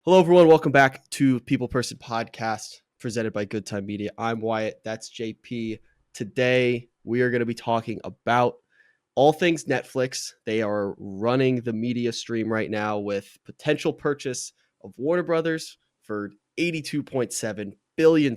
Hello, everyone. Welcome back to People Person Podcast presented by Good Time Media. I'm Wyatt. That's JP. Today, we are going to be talking about all things Netflix. They are running the media stream right now with potential purchase of Warner Brothers for $82.7 billion.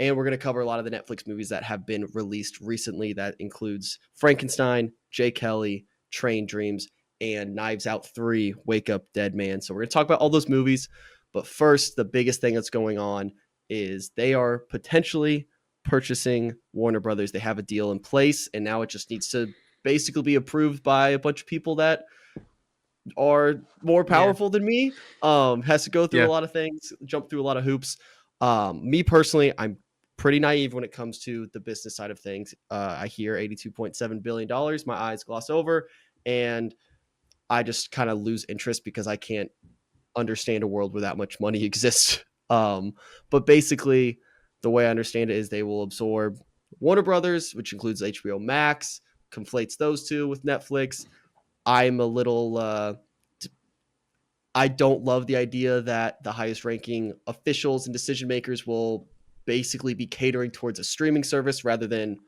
And we're going to cover a lot of the Netflix movies that have been released recently. That includes Frankenstein, J. Kelly, Train Dreams, and Knives Out 3, Wake Up Dead Man. So we're going to talk about all those movies. But first, the biggest thing that's going on is they are potentially purchasing Warner Brothers. They have a deal in place, and now it just needs to basically be approved by a bunch of people that are more Yeah, powerful than me. Has to go through a yeah, lot of things, jump through a lot of hoops. Me personally, I'm pretty naive when it comes to the business side of things. I hear $82.7 billion, my eyes gloss over, and I just kind of lose interest because I can't understand a world where that much money exists. But basically, the way I understand it is they will absorb Warner Brothers, which includes HBO Max, conflates those two with Netflix. I'm a little I don't love the idea that the highest ranking officials and decision makers will basically be catering towards a streaming service rather than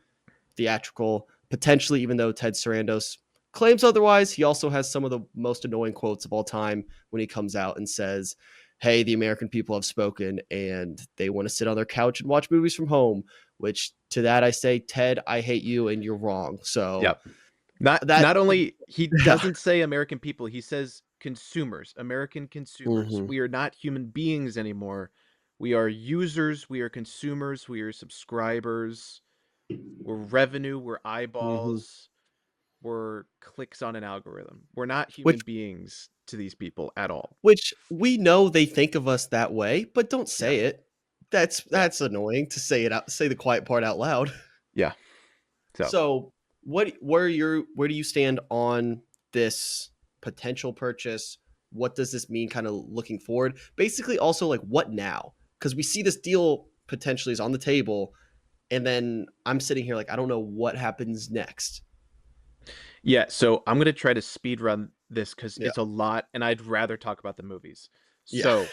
theatrical. Potentially, even though Ted Sarandos claims otherwise, he also has some of the most annoying quotes of all time when he comes out and says, "Hey, the American people have spoken and they want to sit on their couch and watch movies from home." Which to that I say, Ted, I hate you and you're wrong. So yep. Not that, only he yeah. doesn't say American people, he says consumers, American consumers. Mm-hmm. We are not human beings anymore. We are users, we are consumers, we are subscribers, we're revenue, we're Mm-hmm. eyeballs, we're clicks on an algorithm. We're not Which human beings to these people at all. Which we know they think of us that way, but don't Yeah. say it. That's Yeah. that's annoying to say it out, say the quiet part out loud. Yeah. So, So, where do you stand on this potential purchase? What does this mean kind of looking forward? Basically also like what now? Cuz we see this deal potentially is on the table and then I'm sitting here like I don't know what happens next. yeah, so I'm going to try to speed run this cuz Yeah. it's a lot and I'd rather talk about the movies. Yeah. So,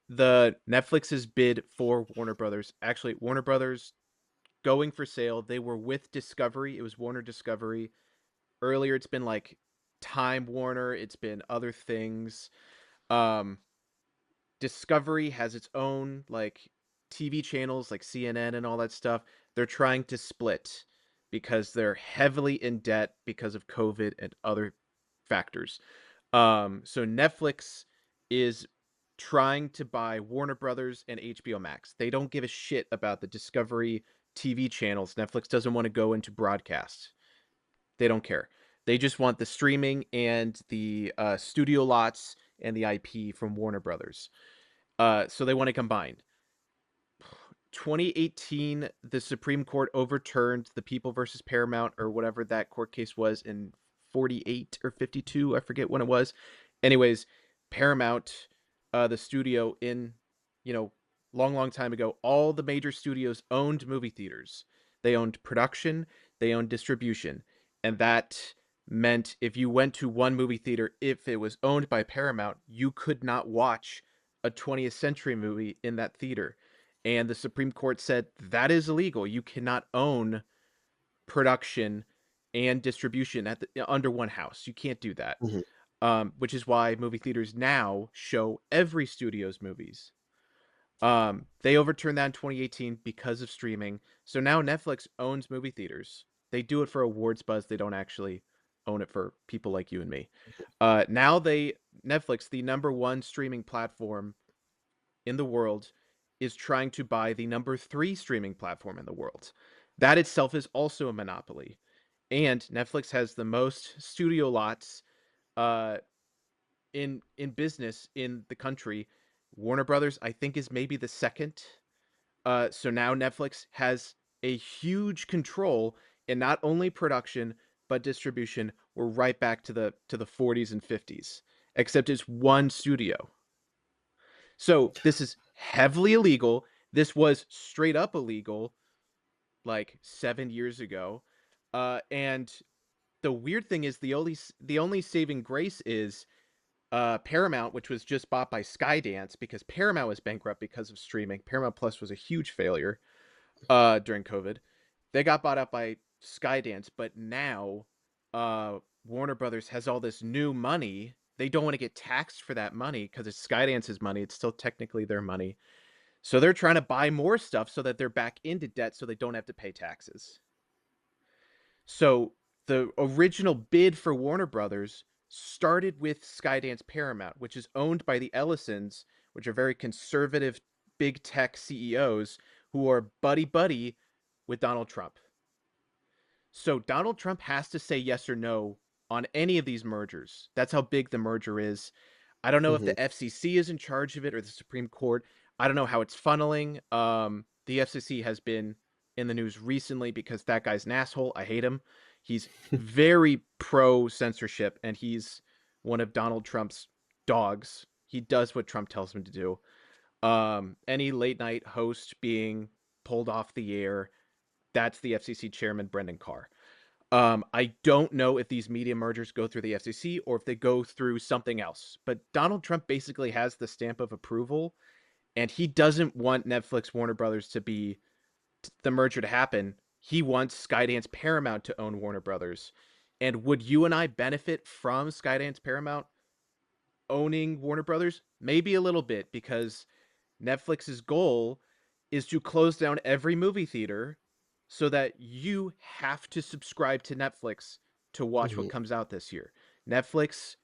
the Netflix's bid for Warner Brothers. Actually, Warner Brothers going for sale. They were with Discovery. It was Warner Discovery. Earlier it's been like Time Warner, it's been other things. Um Discovery has its own like TV channels like CNN and all that stuff. They're trying to split because they're heavily in debt because of COVID and other factors. So Netflix is trying to buy Warner Brothers and HBO Max. They don't give a shit about the Discovery TV channels. Netflix doesn't want to go into broadcast. They don't care. They just want the streaming and the studio lots and the IP from Warner Brothers. So they want to combine. 2018, the Supreme Court overturned the People versus Paramount or whatever that court case was in 48 or 52. I forget when it was. Anyways, Paramount, the studio in, you know, long time ago, all the major studios owned movie theaters. They owned production, they owned distribution. And that meant if you went to one movie theater, if it was owned by Paramount, you could not watch a 20th century movie in that theater, and the Supreme Court said that is illegal. You cannot own production and distribution under one house. You can't do that. Mhm. Which is why movie theaters now show every studio's movies. They overturned that in 2018 because of streaming. So now Netflix owns movie theaters. They do it for awards buzz. They don't actually own it for people like you and me. Now Netflix, the number one streaming platform in the world, is trying to buy the number three streaming platform in the world. That itself is also a monopoly. And Netflix has the most studio lots uh, in business in the country. Warner Brothers, I think, is maybe the second. So now Netflix has a huge control in not only production but distribution. We're right back to the 40s and 50s, except it's one studio. So this is heavily illegal. This was straight up illegal like 7 years ago. And the weird thing is the only saving grace is Paramount, which was just bought by Skydance because Paramount was bankrupt because of streaming. Paramount Plus was a huge failure during COVID. They got bought out by Skydance, but now Warner Brothers has all this new money. They don't want to get taxed for that money because it's Skydance's money. It's still technically their money. So they're trying to buy more stuff so that they're back into debt so they don't have to pay taxes. So the original bid for Warner Brothers started with Skydance Paramount, which is owned by the Ellisons, which are very conservative big tech CEOs who are buddy buddy with Donald Trump. So Donald Trump has to say yes or no on any of these mergers. That's how big the merger is. I don't know if Mm-hmm. the FCC is in charge of it or the Supreme Court. I don't know how it's funneling. The FCC has been in the news recently because that guy's an asshole. I hate him. He's very pro censorship and he's one of Donald Trump's dogs. He does what Trump tells him to do. Any late night host being pulled off the air, that's the FCC chairman, Brendan Carr. I don't know if these media mergers go through the FCC or if they go through something else. But Donald Trump basically has the stamp of approval, and he doesn't want Netflix Warner Brothers to be the merger to happen. He wants Skydance Paramount to own Warner Brothers. And would you and I benefit from Skydance Paramount owning Warner Brothers? Maybe a little bit, because Netflix's goal is to close down every movie theater so that you have to subscribe to Netflix to watch Mm-hmm. what comes out this year. Netflix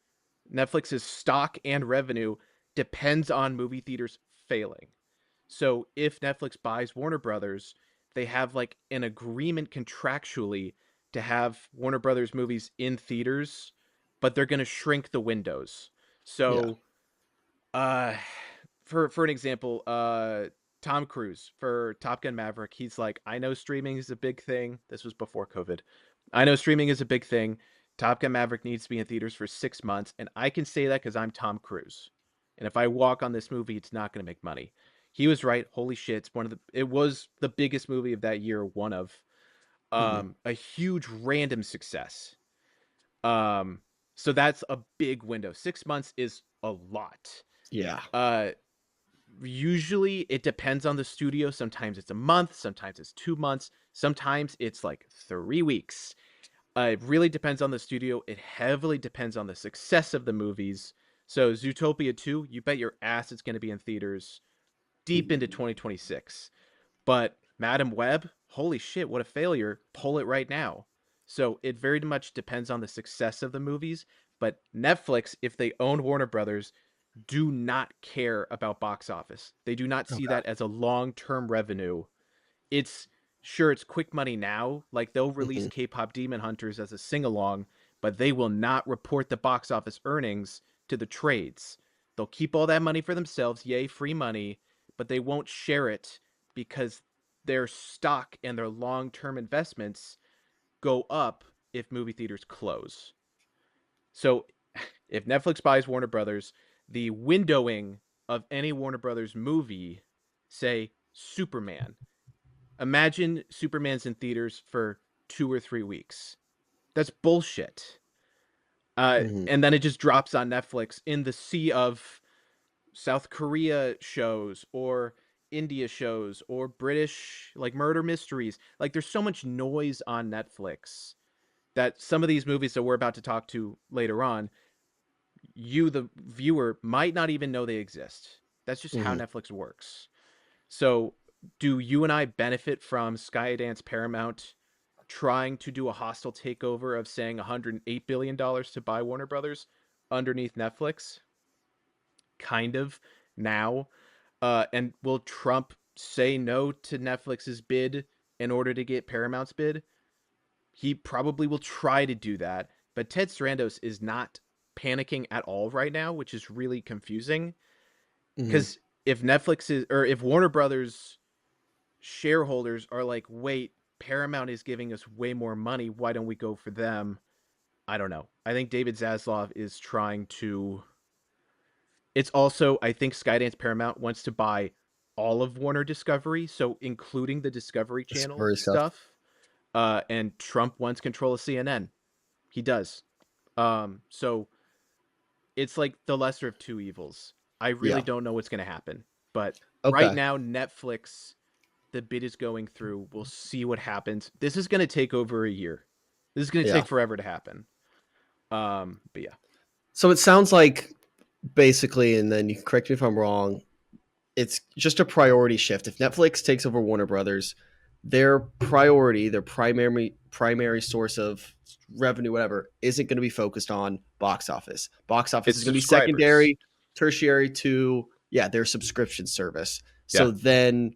Netflix's stock and revenue depends on movie theaters failing. So if Netflix buys Warner Brothers, they have like an agreement contractually to have Warner Brothers movies in theaters, but they're going to shrink the windows. Yeah. So uh for an example, Tom Cruise for Top Gun Maverick, he's like, I know streaming is a big thing. This was before COVID. I know streaming is a big thing. Top Gun Maverick needs to be in theaters for 6 months, and I can say that because I'm Tom Cruise. And if I walk on this movie, it's not going to make money. He was right. Holy shit! It was the biggest movie of that year. One of Mm-hmm. a huge random success. Um, so that's a big window. 6 months is a lot. Yeah. Uh, Usually it depends on the studio. Sometimes it's a month, sometimes it's 2 months, sometimes it's like 3 weeks. It really depends on the studio. It heavily depends on the success of the movies. So Zootopia 2, you bet your ass it's going to be in theaters deep into 2026. But Madam Web, holy shit, what a failure. Pull it right now. So it very much depends on the success of the movies. But Netflix, if they own Warner Brothers, do not care about box office. They do not see Okay. that as a long-term revenue. It's sure it's quick money now, like they'll release Mm-hmm. K-pop Demon Hunters as a sing-along, but they will not report the box office earnings to the trades. They'll keep all that money for themselves, yay, free money, but they won't share it because their stock and their long-term investments go up if movie theaters close. So if Netflix buys Warner Brothers, the windowing of any Warner Brothers movie, say Superman, imagine Superman's in theaters for 2 or 3 weeks. That's bullshit. Mm-hmm. And then it just drops on Netflix in the sea of South Korea shows or India shows or British like murder mysteries. Like there's so much noise on Netflix that some of these movies that we're about to talk to later on, you, the viewer, might not even know they exist. That's just how Mm-hmm. Netflix works. So, do you and I benefit from Skydance Paramount trying to do a hostile takeover of saying $108 billion to buy Warner Brothers underneath Netflix? Kind of now. And will Trump say no to Netflix's bid in order to get Paramount's bid? He probably will try to do that, but Ted Sarandos is not panicking at all right now, which is really confusing. Mm-hmm. Because if Netflix is, or if Warner Brothers shareholders are like, wait, Paramount is giving us way more money, why don't we go for them? I don't know. I think David Zaslav is trying to. It's also, I think Skydance Paramount wants to buy all of Warner Discovery, so including the Discovery Channel Discovery stuff. stuff. And Trump wants control of CNN. He does. So it's like the lesser of two evils. I really Yeah. don't know what's going to happen, but right Okay. now Netflix, the bid is going through. We'll see what happens. This is going to take over a year. This is going to Yeah. take forever to happen. But yeah. So it sounds like basically, and then you can correct me if I'm wrong, it's just a priority shift. If Netflix takes over Warner Brothers, their priority, their primary source of revenue, whatever, isn't going to be focused on box office. Box office It's is going to be subscribers. secondary, tertiary to their subscription service. Yeah. So then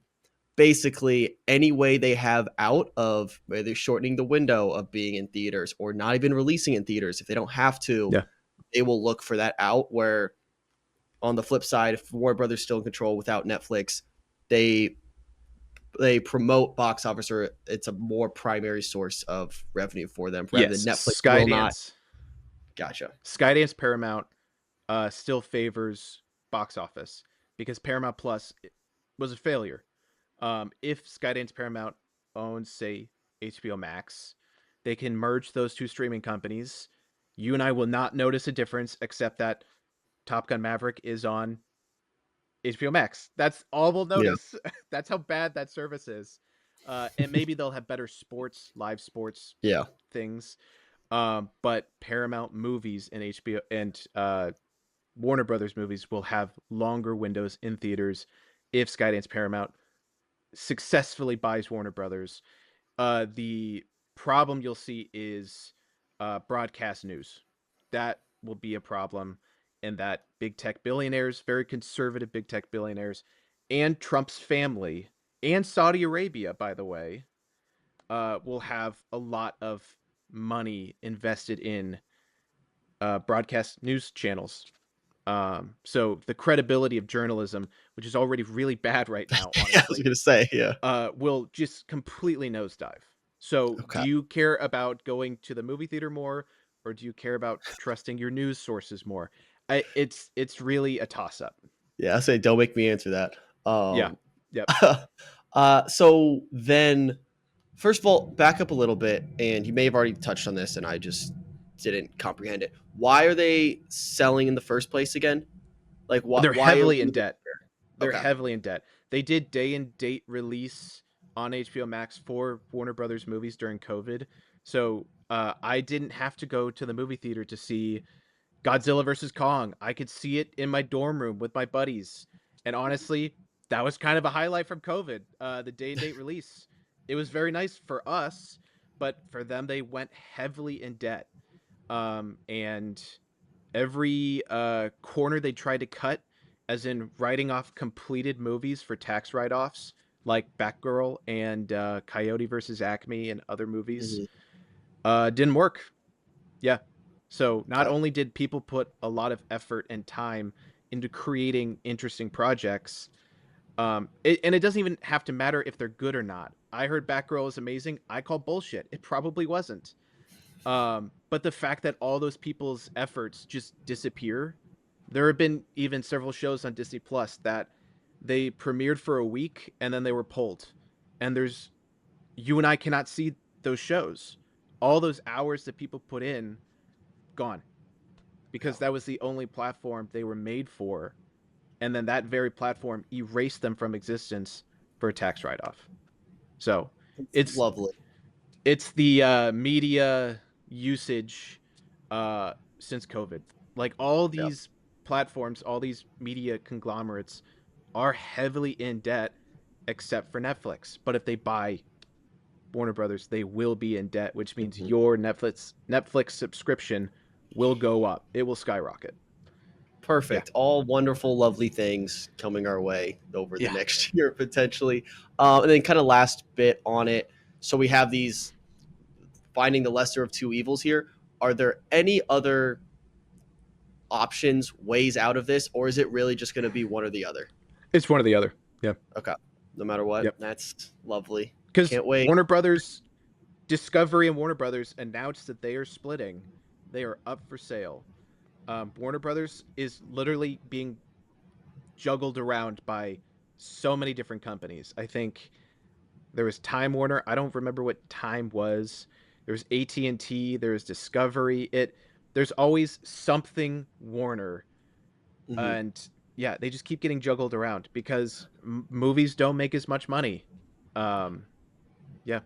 basically any way they have out of either shortening the window of being in theaters or not even releasing in theaters, if they don't have to, Yeah. they will look for that out. Where on the flip side, if Warner Brothers still in control without Netflix, they they promote box office, or it's a more primary source of revenue for them rather than Yes. Netflix will not. Gotcha. Skydance Paramount still favors box office because Paramount Plus was a failure. If Skydance Paramount owns, say, HBO Max, they can merge those two streaming companies. You and I will not notice a difference except that Top Gun Maverick is on HBO Max. That's all we'll Yeah. notice. That's how bad that service is. And maybe they'll have better sports, live sports Yeah. things. But Paramount movies and HBO and Warner Brothers movies will have longer windows in theaters if Skydance Paramount successfully buys Warner Brothers. The problem you'll see is broadcast news. That will be a problem, and that big tech billionaires, very conservative big tech billionaires, and Trump's family, and Saudi Arabia, by the way, will have a lot of money invested in broadcast news channels. So the credibility of journalism, which is already really bad right now, Yeah, I was honestly, gonna say, yeah. will just completely nosedive. So, do Okay. you care about going to the movie theater more, or do you care about trusting your news sources more? It's really a toss up. Yeah, I say don't make me answer that. Yeah. Um, Yep. so then, first of all, back up a little bit, and you may have already touched on this, and I just didn't comprehend it. Why are they selling in the first place again? Like, They're why are heavily we in even debt. here? They're Okay. heavily in debt. They did day and date release on HBO Max for Warner Brothers movies during COVID. So I didn't have to go to the movie theater to see Godzilla versus Kong. I could see it in my dorm room with my buddies. And honestly, that was kind of a highlight from COVID, the day and date release. It was very nice for us, but for them, they went heavily in debt. And every corner they tried to cut, as in writing off completed movies for tax write offs, like Batgirl and Coyote versus Acme and other movies, Mhm. didn't work. Yeah. So not Okay. only did people put a lot of effort and time into creating interesting projects, and it doesn't even have to matter if they're good or not. I heard Batgirl is amazing. I call bullshit. It probably wasn't. But the fact that all those people's efforts just disappear, there have been even several shows on Disney Plus that they premiered for a week and then they were pulled. And there's you and I cannot see those shows. All those hours that people put in, gone, Yeah. because that was the only platform they were made for, and then that very platform erased them from existence for a tax write-off. So It's it's lovely. it's the media usage since COVID. Like all Yeah. these platforms, all these media conglomerates are heavily in debt, except for Netflix. But if they buy Warner Brothers, they will be in debt, which means Mhm. your Netflix subscription will go up. It will skyrocket. Yeah. Perfect. All wonderful, lovely things coming our way over the Yeah. next year potentially. And then, kind of last bit on it. So we have these finding the lesser of two evils here. Are there any other options, ways out of this, or is it really just going to be one or the other? It's one or the other. Yeah. Okay. No matter what, Yep. that's lovely. Because Can't wait. Warner Brothers, Discovery and Warner Brothers announced that they are splitting. They are up for sale. Warner Brothers is literally being juggled around by so many different companies. I think there was Time Warner. I don't remember what Time was. There was AT&T. There was Discovery. There's always something Warner, Hmm. and yeah, they just keep getting juggled around because movies don't make as much money. Um, yeah,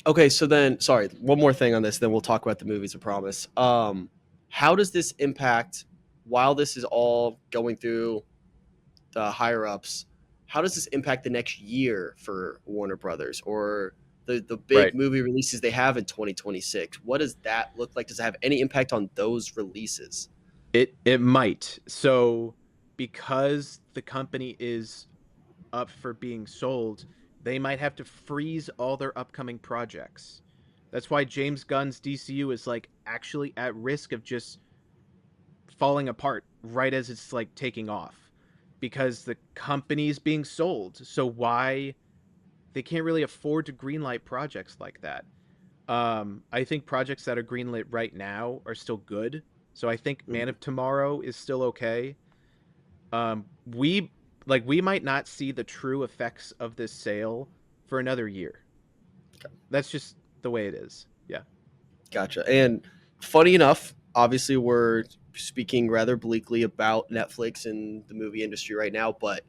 Okay, so then, sorry, one more thing on this, then we'll talk about the movies. I promise. How does this impact while this is all going through the higher ups? How does this impact the next year for Warner Brothers or the big right. movie releases they have in 2026? What does that look like? Does it have any impact on those releases? It might. So because the company is up for being sold, they might have to freeze all their upcoming projects. That's why James Gunn's DCU is like actually at risk of just falling apart right as it's like taking off because the company's being sold. So why they can't really afford to greenlight projects like that. I think projects that are greenlit right now are still good. So I think Man Mhm. of Tomorrow is still okay. We we might not see the true effects of this sale for another year. That's just the way it is. Yeah. Gotcha. And funny enough, obviously, we're speaking rather bleakly about Netflix and the movie industry right now, but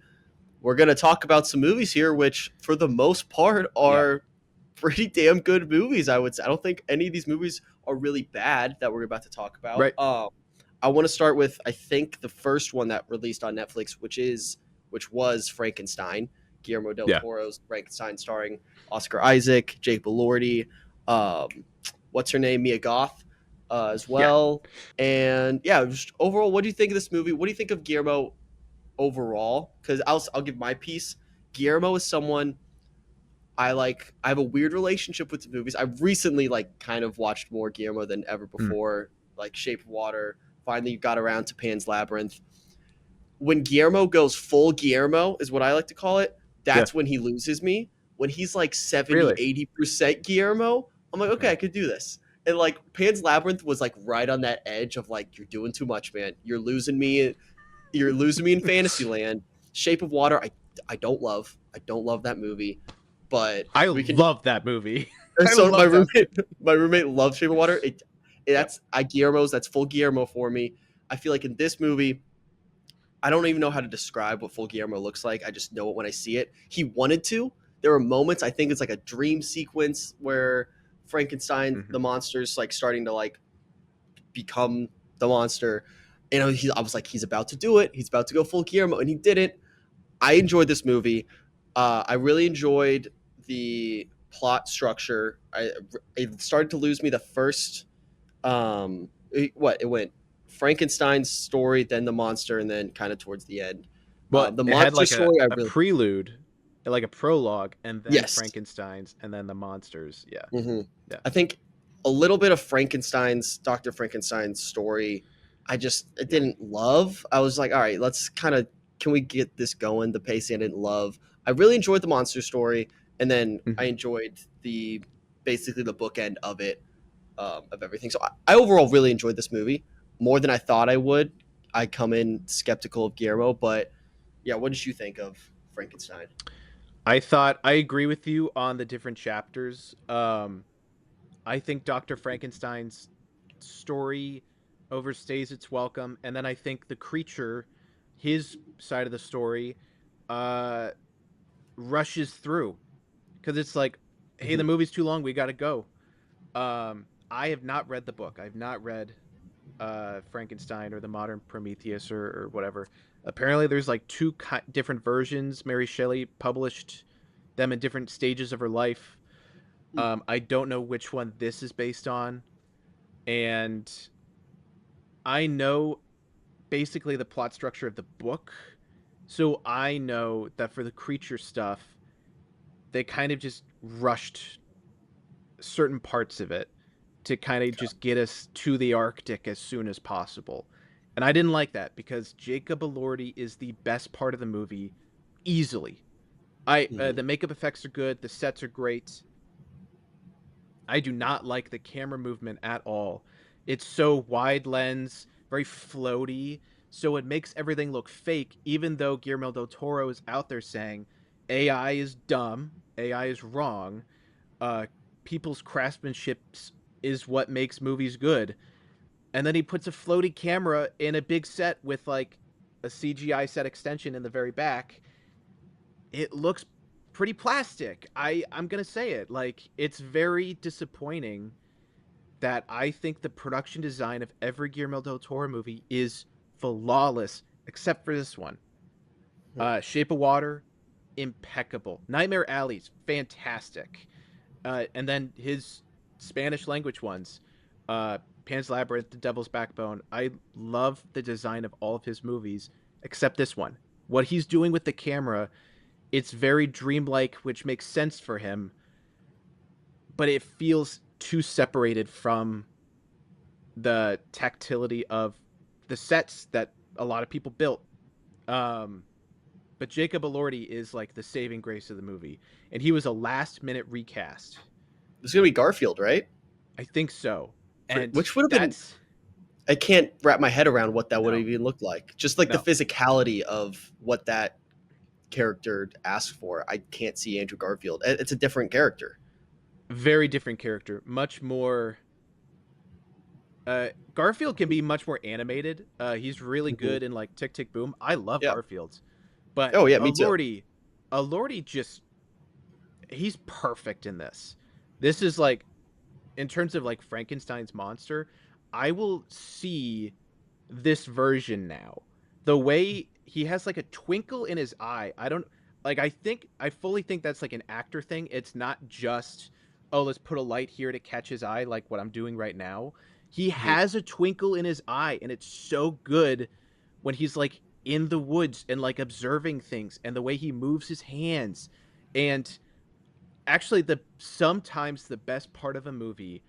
we're going to talk about some movies here, which for the most part Yeah. are pretty damn good movies, I would say. I don't think any of these movies are really bad that we're about to talk about. Right. I want to start with, I think, the first one that released on Netflix, which was Frankenstein, Guillermo del Yeah. Toro's Frankenstein, starring Oscar Isaac, Jake Belordi, um, what's her name, Mia Goth, as Yeah. well. And yeah, just overall, what do you think of this movie? What do you think of Guillermo overall? Because I'll give my piece. Guillermo is someone I like. I have a weird relationship with the movies. I've recently like kind of watched more Guillermo than ever Mm. before. Like Shape of Water. Finally got around to Pan's Labyrinth. When Guillermo goes full Guillermo is what I like to call it. Yeah. That's when he loses me. When he's like 70, Really? 80% Guillermo, I'm like, okay, Mm. I could do this. And like Pan's Labyrinth was like right on that edge of like, you're doing too much, man. You're losing me in Fantasyland. Shape of Water, I don't love. I don't love that movie, but I we can. love that movie. I So love that movie. my roommate loves Shape of Water. Yep. That's I Guillermo's. That's full Guillermo for me. I feel like in this movie, I don't even know how to describe what full Guillermo looks like. I just know it when I see it. He wanted to. There were moments. I think it's like a dream sequence where Frankenstein, Hmm. the monster's like starting to like become the monster. And I was like, he's about to do it. He's about to go full Guillermo, and he didn't. I enjoyed this movie. I really enjoyed the plot structure. It started to lose me the first. It went Frankenstein's story, then the monster, and then kind of towards the end. Well, The it had monster like story, I a really prelude, like a prologue, and then yes. Frankenstein's, and then the monsters. Yeah. Hmm. Yeah. I think a little bit of Dr. Frankenstein's story, it Yeah. didn't love. I was like, all right, let's kind of can we get this going? The pacing I didn't love. I really enjoyed the monster story, and then I Hmm. enjoyed the basically the bookend of it, of everything. So I overall really enjoyed this movie more than I thought I would. I come in skeptical of Guillermo, but yeah, what did you think of Frankenstein? I agree with you on the different chapters. I think Dr. Frankenstein's story overstays its welcome, and then I think the creature, his side of the story, uh, rushes through because it's like, hey, Hmm. the movie's too long, we gotta go. I have not read the book. I've not read Frankenstein or the Modern Prometheus or whatever. Apparently, there's like two different versions. Mary Shelley published them in different stages of her life. I don't know which one this is based on, and I know basically the plot structure of the book. So I know that for the creature stuff, they kind of just rushed certain parts of it to kind of just get us to the Arctic as soon as possible. And I didn't like that because Jacob Elordi is the best part of the movie easily. I Hmm. The makeup effects are good, the sets are great. I do not like the camera movement at all. It's so wide lens, very floaty, so it makes everything look fake, even though Guillermo del Toro is out there saying AI is dumb, AI is wrong, uh, people's craftsmanship is what makes movies good. and then he puts a floaty camera in a big set with like a CGI set extension in the very back. It looks pretty plastic. I'm gonna say it. Like, it's very disappointing that I think the production design of every Guillermo del Toro movie is flawless, except for this one. Shape of Water, impeccable. Nightmare Alley's fantastic. And then his Spanish language ones, Pan's Labyrinth, The Devil's Backbone. I love the design of all of his movies, except this one. What he's doing with the camera, it's very dreamlike, which makes sense for him, but it feels too separated from the tactility of the sets that a lot of people built. Um, but Jacob Elordi is like the saving grace of the movie, and he was a last minute recast. It's gonna be Garfield, right? I think so, and Which would have been. that's I can't wrap my head around what that would no, have even looked like. Just like the no, physicality of what that character asked for. I can't see Andrew Garfield. It's a different character. very different character, much more. Garfield can be much more animated. He's really good in like Tick Tick Boom. I love Yeah. Garfield, but Oh yeah, me too. Elordi just he's perfect in this. This is like in terms of like Frankenstein's monster, I will see this version now. The way he has like a twinkle in his eye. I don't like I fully think that's like an actor thing. It's not just oh, let's put a light here to catch his eye like what I'm doing right now. He Mhm. has a twinkle in his eye and it's so good when he's like in the woods and like observing things and the way he moves his hands. And actually the sometimes the best part of a movie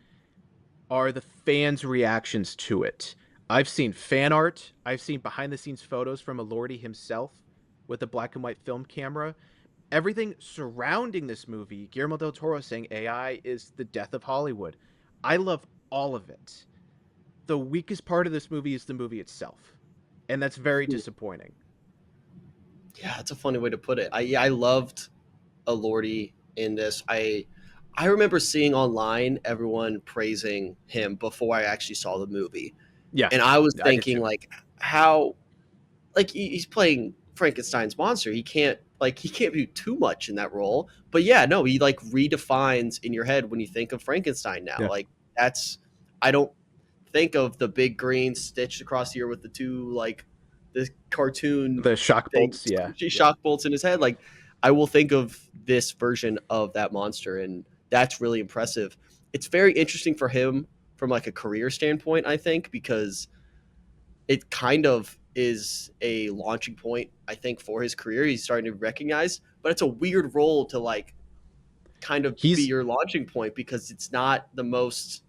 are the fans' reactions to it. I've seen fan art, I've seen behind the scenes photos from Elordi himself with a black and white film camera. Everything surrounding this movie, Guillermo del Toro saying AI is the death of Hollywood. I love all of it. The weakest part of this movie is the movie itself. And that's very disappointing. Yeah, that's a funny way to put it. I loved Elordi in this. I remember seeing online everyone praising him before I actually saw the movie, Yeah, and I was I did thinking too. like how like he's playing Frankenstein's monster. He can't do too much in that role. But yeah, no, he like redefines in your head when you think of Frankenstein now. Yeah. Like that's I don't think of the big green stitched across here with the two like the cartoon The shock thing bolts, yeah. squishy Yeah. shock bolts in his head. Like I will think of this version of that monster, and that's really impressive. It's very interesting for him from like a career standpoint, I think, because it kind of is a launching point, I think, for his career. He's starting to recognize, but it's a weird role to like kind of be He's your launching point because it's not the most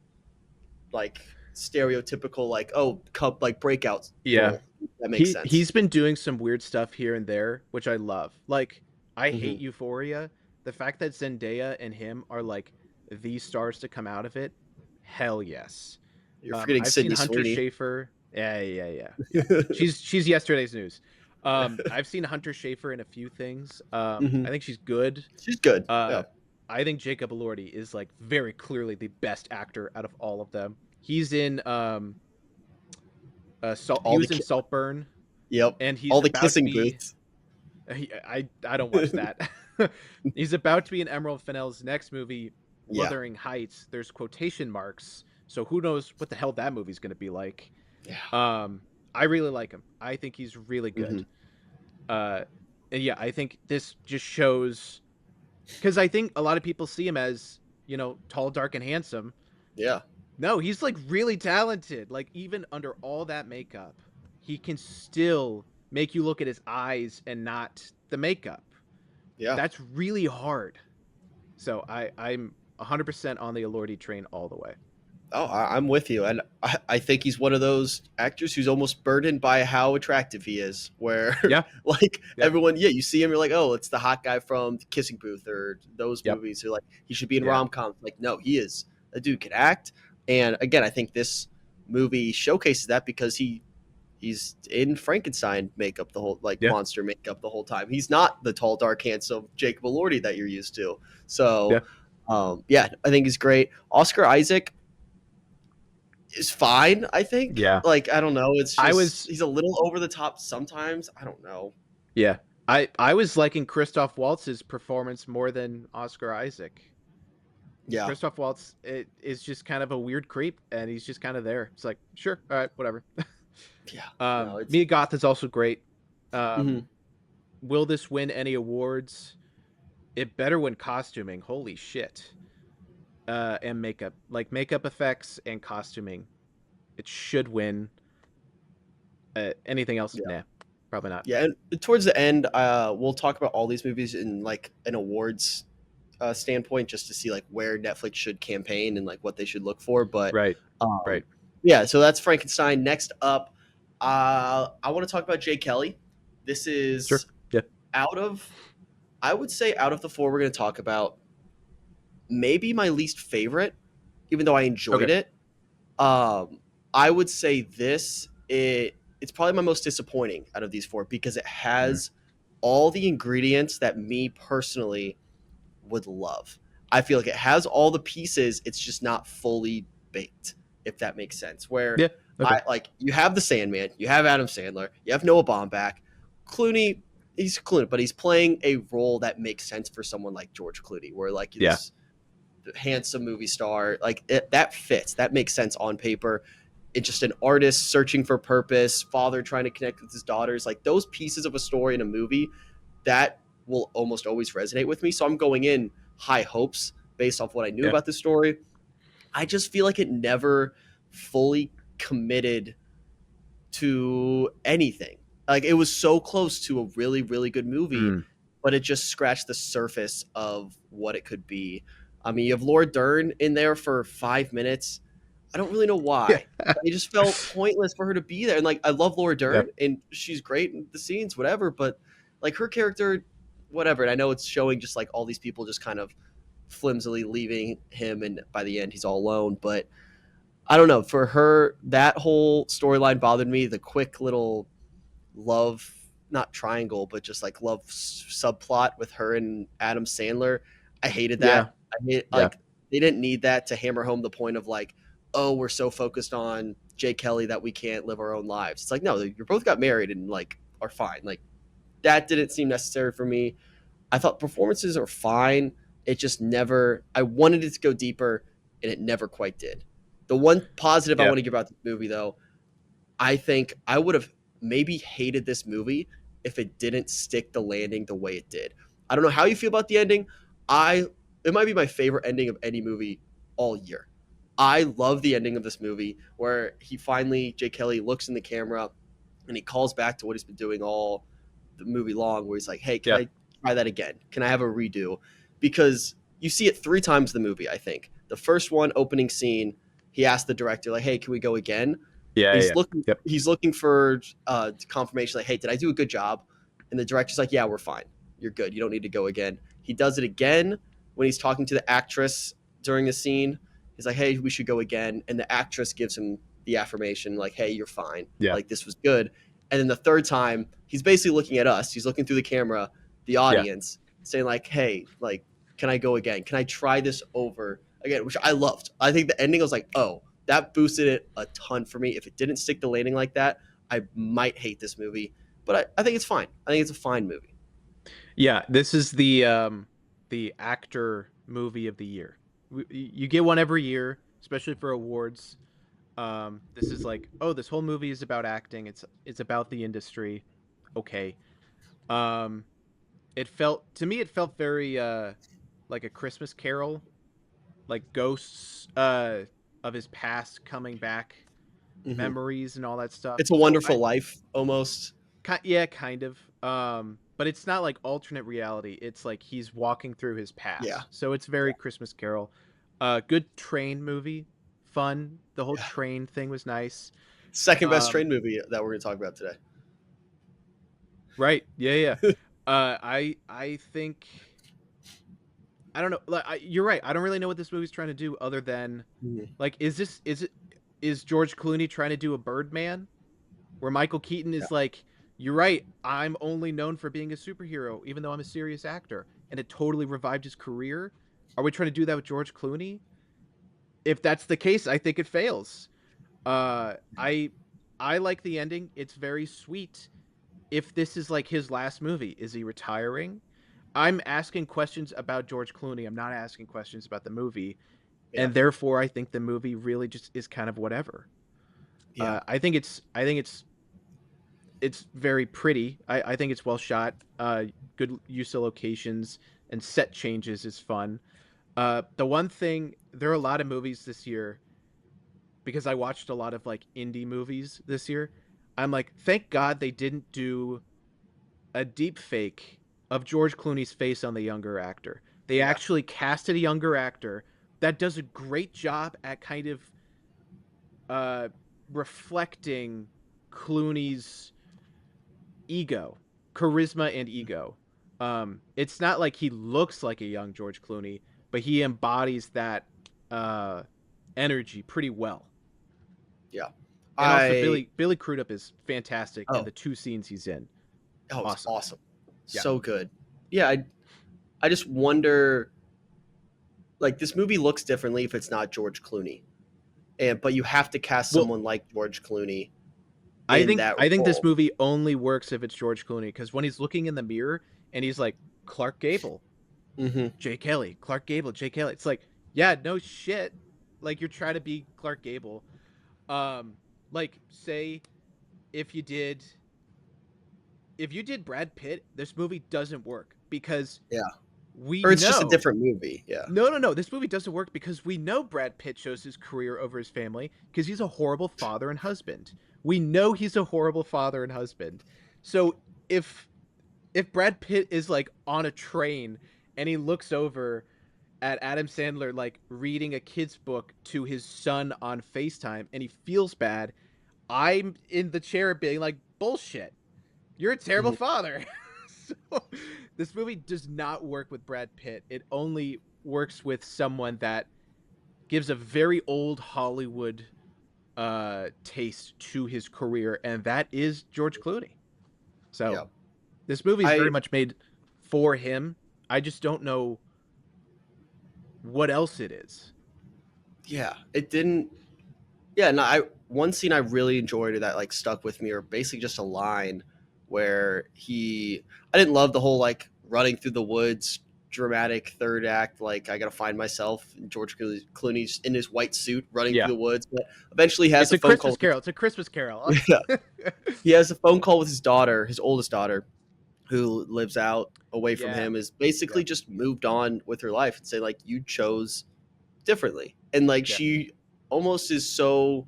like stereotypical like cup like breakout yeah. role. That makes sense. He's been doing some weird stuff here and there, which I love. Like, I hate Hmm. Euphoria. The fact that Zendaya and him are like the stars to come out of it, hell yes. You're forgetting I've seen Sydney Hunter Sweeney. Schafer. Yeah. She's yesterday's news. I've seen Hunter Schafer in a few things. Hmm. I think she's good. She's good. Uh, Yeah. I think Jacob Elordi is like very clearly the best actor out of all of them. He's in he All the was in Saltburn, yep. and All he's the about to kissing be. booths. I don't watch that. He's about to be in Emerald Fennell's next movie, Yeah. Wuthering Heights. There's quotation marks, so who knows what the hell that movie's going to be like. Yeah. I really like him. I think he's really Hmm. good. Uh, and yeah, I think this just shows because I think a lot of people see him as tall, dark, and handsome. Yeah. No, he's like really talented. Like even under all that makeup, he can still make you look at his eyes and not the makeup. Yeah. That's really hard. So I'm 100% on the Elordi train all the way. Oh, I'm with you, and I think he's one of those actors who's almost burdened by how attractive he is. Where, Yeah. like Yeah. everyone, yeah, you see him, you're like, oh, it's the hot guy from the Kissing Booth or those Yep. movies. Who like he should be in Yeah. rom coms. Like, no, he is a dude can act, and again, I think this movie showcases that because he's in Frankenstein makeup the whole like Yeah. monster makeup the whole time. He's not the tall, dark, handsome Jacob Elordi that you're used to. Yeah. So, yeah, I think he's great. Oscar Isaac. is fine. I think. Yeah. Like I don't know. It's I just was he's a little over the top sometimes. I don't know. yeah. I was liking Christoph Waltz's performance more than Oscar Isaac. Yeah, Christoph Waltz is just kind of a weird creep, and he's just kind of there. It's like, sure, all right, whatever. yeah. No, it's. Mia Goth is also great. Mhm. Um, will this win any awards? It better win costuming. Holy shit. And makeup, like makeup effects and costuming. It should win. Anything else? Yeah. Nah, probably not. Yeah, and towards the end, we'll talk about all these movies in like an awards standpoint, just to see like where Netflix should campaign and like what they should look for. But Right, um, right. yeah, so that's Frankenstein. Next up, I want to talk about Jay Kelly. This Sure. is Yeah. out of, I would say, out of the four we're going to talk about, maybe my least favorite, even though I enjoyed Okay. it. Um, I would say it's probably my most disappointing out of these four because it Mm. has all the ingredients that me personally would love. I feel like it has all the pieces, it's just not fully baked, if that makes sense. Where Yeah. Okay. I like you have the Sandman, you have Adam Sandler, you have Noah Baumbach, Clooney. He's Clooney, but he's playing a role that makes sense for someone like George Clooney, where like Yeah. this handsome movie star, like that fits, that makes sense on paper. It's just an artist searching for purpose, father trying to connect with his daughters, like those pieces of a story in a movie that will almost always resonate with me. So I'm going in high hopes based off what I knew Yeah. about the story. I just feel like it never fully committed to anything. Like it was so close to a really, really good movie, Mm. but it just scratched the surface of what it could be. I mean, you have Laura Dern in there for 5 minutes. I don't really know Yeah. why. It just felt pointless for her to be there. And like, I love Laura Yeah. Dern, and she's great in the scenes, whatever. But like her character, whatever. And I know it's showing just like all these people just kind of flimsily leaving him, and by the end he's all alone. But I don't know. For her, that whole storyline bothered me. The quick little love, not triangle, but just like love subplot with her and Adam Sandler. I hated Yeah. that. I hate Yeah. like they didn't need that to hammer home the point of like, oh, we're so focused on Jay Kelly that we can't live our own lives. It's like, no, you both got married and like are fine. Like that didn't seem necessary for me. I thought performances are fine. It just never. I wanted it to go deeper, and it never quite did. The one positive I Yeah. want to give about this movie, though, I think I would have maybe hated this movie if it didn't stick the landing the way it did. I don't know how you feel about the ending. I It might be my favorite ending of any movie all year. I love the ending of this movie where he finally Jay Kelly looks in the camera and he calls back to what he's been doing all the movie long, where he's like, "Hey, can Yeah. I try that again? Can I have a redo?" Because you see it 3 times in the movie. I think the first one, opening scene, he asked the director like, "Hey, can we go again?" Yeah. He's Yeah. looking Yep. he's looking for confirmation like, "Hey, did I do a good job?" And the director's like, "Yeah, we're fine. You're good. You don't need to go again." He does it again when he's talking to the actress during a scene. He's like, "Hey, we should go again." And the actress gives him the affirmation like, "Hey, you're fine. Yeah. Like this was good." And then the third time, he's basically looking at us. He's looking through the camera, the Yeah. audience, saying like, "Hey, like, can I go again? Can I try this over again?" Which I loved. I think the ending, I was like, "Oh, that boosted it a ton for me. If it didn't stick the landing like that, I might hate this movie." But I think it's fine. I think it's a fine movie. Yeah. This is the actor movie of the year. You get one every year, especially for awards. This is like, oh, this whole movie is about acting. It's about the industry. Okay. Um, it felt to me it felt very like a Christmas Carol, like ghosts of his past coming back, Hmm. memories and all that stuff. It's a So Wonderful Life almost. yeah, kind of. But it's not like alternate reality. It's like he's walking through his Yeah, past. So it's very yeah, Christmas Carol. Good train movie, fun. The whole yeah. train thing was nice. Second best Um, train movie that we're going to talk about today. right. Yeah, yeah. I think I don't know. Like, you're right. I don't really know what this movie's trying to do other than Mhm. like is George Clooney trying to do a Birdman where Michael Keaton Yeah. is like, "You're right. I'm only known for being a superhero even though I'm a serious actor." And it totally revived his career. Are we trying to do that with George Clooney? If that's the case, I think it fails. I like the ending. It's very sweet. If this is like his last movie, is he retiring? I'm asking questions about George Clooney. I'm not asking questions about the movie, Yeah. and therefore I think the movie really just is kind of whatever. Yeah. I think it's very pretty. I think it's well shot. Good use of locations and set changes is fun. The one thing, there are a lot of movies this year because I watched a lot of like indie movies this year. I'm like, thank God they didn't do a deep fake of George Clooney's face on the younger actor. They Yeah. actually casted a younger actor that does a great job at kind of uh reflecting Clooney's ego, charisma and ego. It's not like he looks like a young George Clooney, but he embodies that uh energy pretty well. Yeah. And also I Billy Crudup is fantastic in oh the two scenes he's in. oh it's Awesome. awesome. Yeah. So good. Yeah, I just wonder, like, this movie looks differently if it's not George Clooney. And but you have to cast Well, someone like George Clooney I in think that I think this role. movie only works if it's George Clooney because when he's looking in the mirror and he's like Clark Gable, Mhm. Jay Kelly, Clark Gable, Jay Kelly. It's like, yeah, no shit. Like you're trying to be Clark Gable. Um, like say if you did if you did Brad Pitt, this movie doesn't work because Yeah. we Or it's just a know. different movie. Yeah. No. This movie doesn't work because we know Brad Pitt chose his career over his family because he's a horrible father and husband. We know he's a horrible father and husband. So if if Brad Pitt is like on a train and he looks over at Adam Sandler like reading a kid's book to his son on FaceTime and he feels bad, I'm in the chair being like, bullshit. You're a terrible Mhm. father. So this movie does not work with Brad Pitt. It only works with someone that gives a very old Hollywood taste to his career, and that is George Clooney. So Yeah. this movie is very I much made for him. I just don't know what else it is. yeah, it didn't. Yeah, no, I one scene I really enjoyed or that like stuck with me, or basically just a line where I didn't love the whole like running through the woods dramatic third act, like I gotta find myself. George Clooney's in his white suit running Yeah. through the woods, but eventually he has It's a a phone Christmas call. Carol. It's a Christmas Carol. Yeah, he has a phone call with his daughter, his oldest daughter, who lives out away from Yeah. him, is basically Yep. just moved on with her life and say like you chose differently, and like Yeah. she almost is so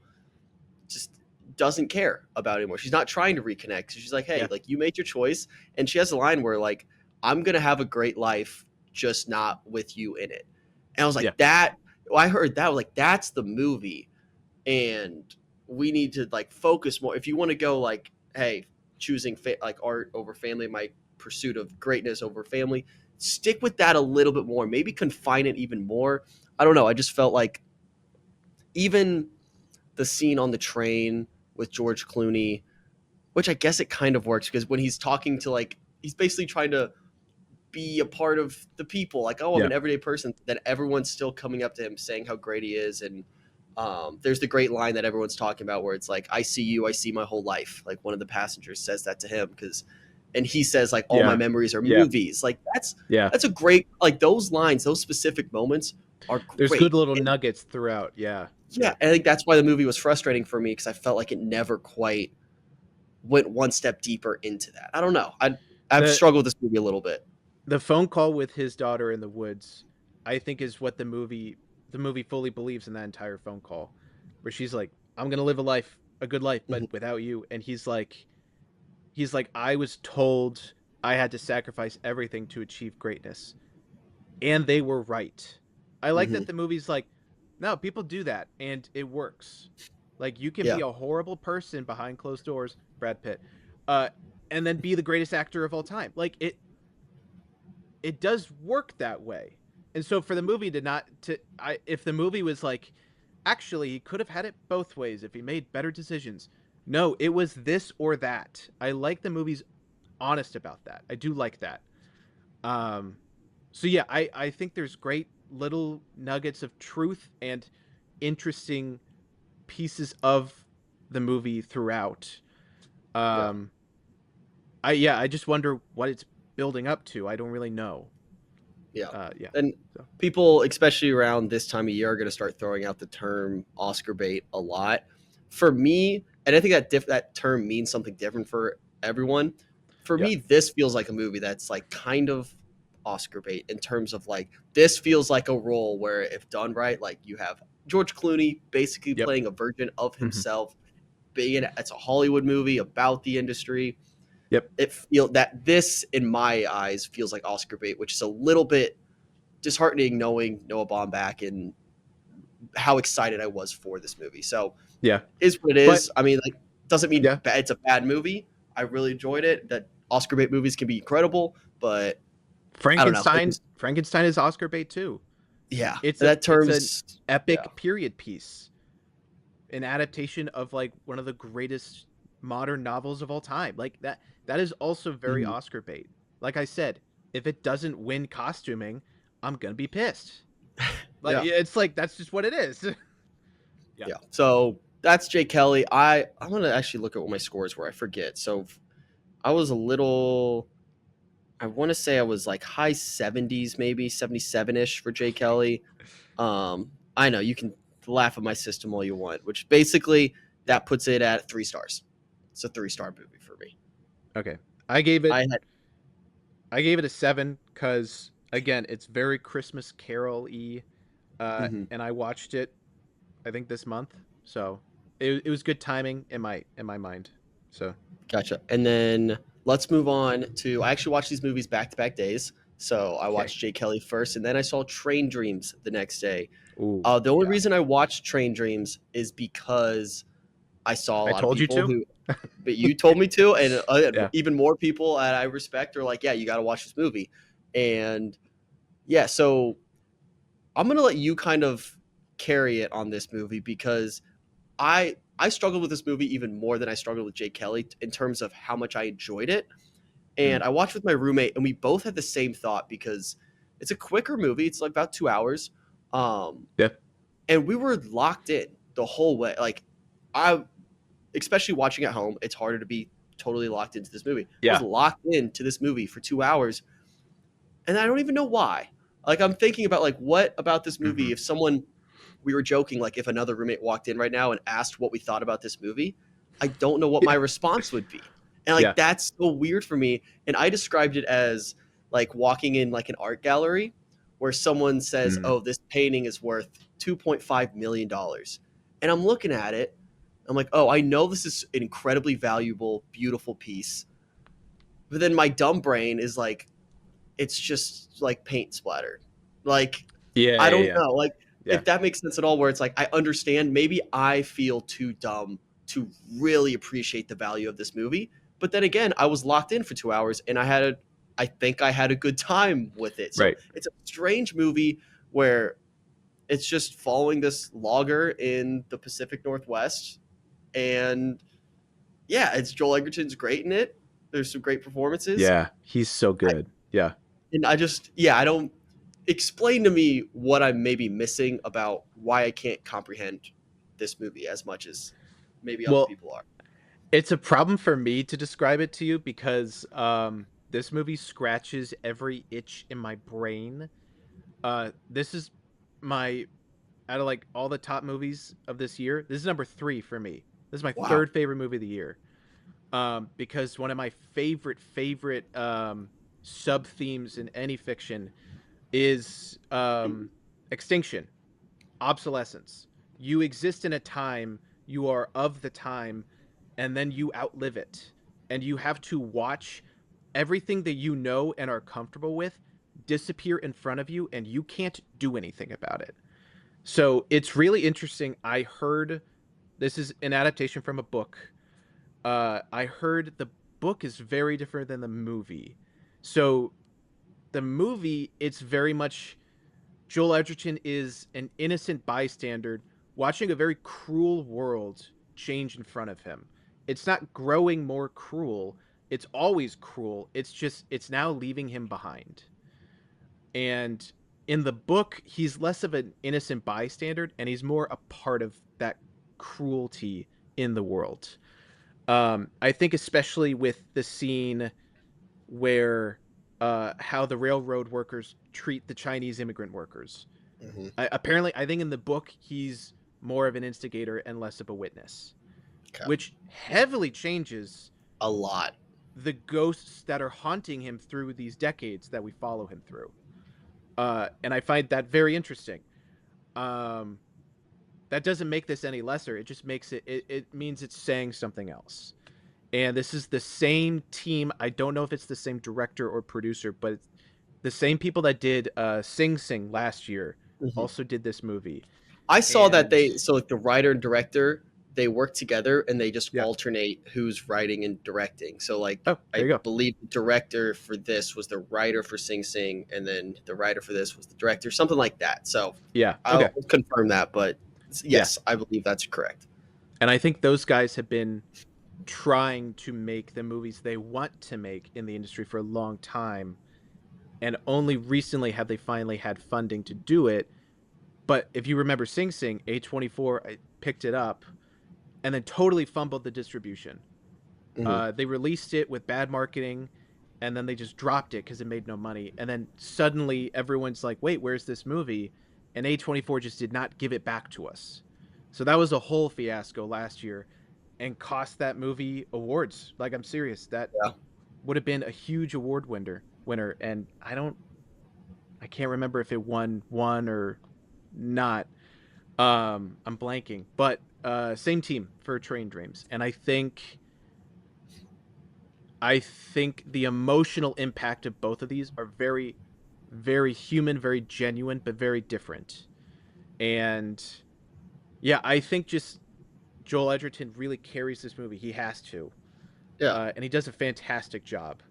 just doesn't care about it anymore. She's not trying to reconnect. She's like, hey, Yeah. like you made your choice. And she has a line where like, I'm gonna have a great life, just not with you in it. And I was Yeah. like, that I heard that, I was like, that's the movie. And we need to like focus more. If you want to go like, hey, choosing like art over family, my pursuit of greatness over family, stick with that a little bit more. Maybe confine it even more. I don't know. I just felt like even the scene on the train with George Clooney, which I guess it kind of works because when he's talking to like, he's basically trying to be a part of the people. Like, oh, I'm Yeah. an everyday person. Then everyone's still coming up to him saying how great he is. And there's the great line that everyone's talking about where it's like, I see you, I see my whole life. Like one of the passengers says that to him because, and he says like, all my Yeah. memories are Yeah. movies. Like Yeah. that's a great, like those lines, those specific moments are There's good great. little And nuggets throughout. Yeah. yeah, Sure. I think that's why the movie was frustrating for me because I felt like it never quite went one step deeper into that. I don't know. I've The struggled with this movie a little bit. the phone call with his daughter in the woods, I think is what the movie fully believes in that entire phone call, where she's like, "I'm gonna live a good life, but Mhm, without you," and he's like, "I was told I had to sacrifice everything to achieve greatness, and they were right." I like mhm. that the movie's like, no, people do that, and it works. Like you can be Yeah, a horrible person behind closed doors, Brad Pitt, uh, and then be the greatest actor of all time. Like it does work that way. And so for the movie to not to I if the movie was like actually he could have had it both ways if he made better decisions. No, it was this or that. I like the movie's honest about that. I do like that. Um so yeah, I think there's great little nuggets of truth and interesting pieces of the movie throughout. Yeah. Um, I just wonder what it's building up to. I don't really know. Yeah. Yeah. And So people, especially around this time of year, are going to start throwing out the term Oscar bait a lot. For me, and I think that term means something different for everyone. For yeah. me, this feels like a movie that's like kind of Oscar bait in terms of like this feels like a role where if done right, like you have George Clooney basically Yep. playing a version of Hmm. himself, being it's a Hollywood movie about the industry. Yep. It feel that this in my eyes feels like Oscar bait, which is a little bit disheartening knowing Noah Baumbach and how excited I was for this movie. So Yeah. is what it But is. I mean, like, doesn't mean yeah, it's a bad movie. I really enjoyed it. That Oscar bait movies can be incredible, but I don't know. It Frankenstein. just Frankenstein is Oscar bait too. yeah, It's a that it's an term's yeah. epic period piece, an adaptation of like one of the greatest modern novels of all time. Like that is also very Mhm. Oscar bait. Like I said, if it doesn't win costuming, I'm gonna be pissed. Like Yeah, it's like that's just what it is. Yeah. yeah. So that's Jay Kelly. I'm gonna actually look at what my scores were. I forget. So I was a little. I want to say I was like high 70s, maybe 77 ish for Jay Kelly. I know you can laugh at my system all you want, which basically that puts it at 3 stars. It's a 3 star movie for me. Okay. I gave it I had I gave it a 7 cuz again, it's very Christmas Carol-y, mhm, and I watched it I think this month. So it was good timing in my mind. So gotcha. And then let's move on to I actually watched these movies back to back days. So I okay. watched Jay Kelly first, and then I saw Train Dreams the next day. Ooh, The only yeah. reason I watched Train Dreams is because I saw a I lot of told you people to? who, but you told me to, and Yeah. even more people that I respect are like, yeah, you got to watch this movie. And yeah, so I'm gonna let you kind of carry it on this movie because I struggled with this movie even more than I struggled with Jay Kelly in terms of how much I enjoyed it. Mm. And I watched with my roommate, and we both had the same thought because it's a quicker movie. It's like about 2 hours, um, Yeah. and we were locked in the whole way. Like I, especially watching at home, it's harder to be totally locked into this movie. I was Yeah. locked into this movie for 2 hours, and I don't even know why. Like I'm thinking about like what about this movie Mhm. if someone we were joking like if another roommate walked in right now and asked what we thought about this movie, I don't know what my Yeah. response would be. And like Yeah. that's so weird for me. And I described it as like walking in like an art gallery where someone says, Mm. "Oh, this painting is worth 2.5 million dollars." And I'm looking at it, I'm like, "Oh, I know this is an incredibly valuable, beautiful piece." But then my dumb brain is like, it's just like paint splattered. Like Yeah, I yeah, don't yeah. know. Like Yeah. if that makes sense at all where it's like I understand maybe I feel too dumb to really appreciate the value of this movie. But then again, I was locked in for 2 hours and I think I had a good time with it. So Right. it's a strange movie where it's just following this logger in the Pacific Northwest and yeah, it's Joel Egerton's great in it. There's some great performances. Yeah. He's so good. Yeah. And I just, yeah, I don't explain to me what I'm maybe missing about why I can't comprehend this movie as much as maybe other Well, people are. it's a problem for me to describe it to you because this movie scratches every itch in my brain. This is my out of like all the top movies of this year, this is number 3 for me. This is my Wow. third favorite movie of the year. Because one of my favorite sub themes in any fiction is extinction, obsolescence. You exist in a time, you are of the time, and then you outlive it. And you have to watch everything that you know and are comfortable with disappear in front of you, and you can't do anything about it. So it's really interesting. I heard this is an adaptation from a book. I heard the book is very different than the movie. So the movie, it's very much Joel Edgerton is an innocent bystander watching a very cruel world change in front of him. It's not growing more cruel. It's always cruel. It's just it's now leaving him behind. And in the book, he's less of an innocent bystander and he's more a part of that cruelty in the world. I think especially with the scene where how the railroad workers treat the Chinese immigrant workers. Hmm. Apparently, I think in the book he's more of an instigator and less of a witness, Okay. which heavily changes A lot. the ghosts that are haunting him through these decades that we follow him through. And I find that very interesting. Um, that doesn't make this any lesser. It just makes it means it's saying something else. And this is the same team. I don't know if it's the same director or producer, but it's the same people that did Sing Sing last year Hmm. also did this movie. I saw that And like the writer and director, they work together and they just yeah. alternate who's writing and directing. So like Oh, there I you go. believe the director for this was the writer for Sing Sing, and then the writer for this was the director, something like that. So Yeah. I'll Okay. confirm that, but Yeah. yes, I believe that's correct. And I think those guys have been trying to make the movies they want to make in the industry for a long time. And only recently have they finally had funding to do it. But if you remember Sing Sing, A24 picked it up and then totally fumbled the distribution. Hmm. They released it with bad marketing, and then they just dropped it because it made no money. And then suddenly everyone's like, "Wait, where's this movie?" And A24 just did not give it back to us. So that was a whole fiasco last year, and cost that movie awards. Like, I'm serious, that Yeah. would have been a huge award winner. And I can't remember if it won one or not. I'm blanking, but same team for Train Dreams, and I think the emotional impact of both of these are very, very human, very genuine, but very different. And yeah, I think just Joel Edgerton really carries this movie. He has to, Yeah. and he does a fantastic job.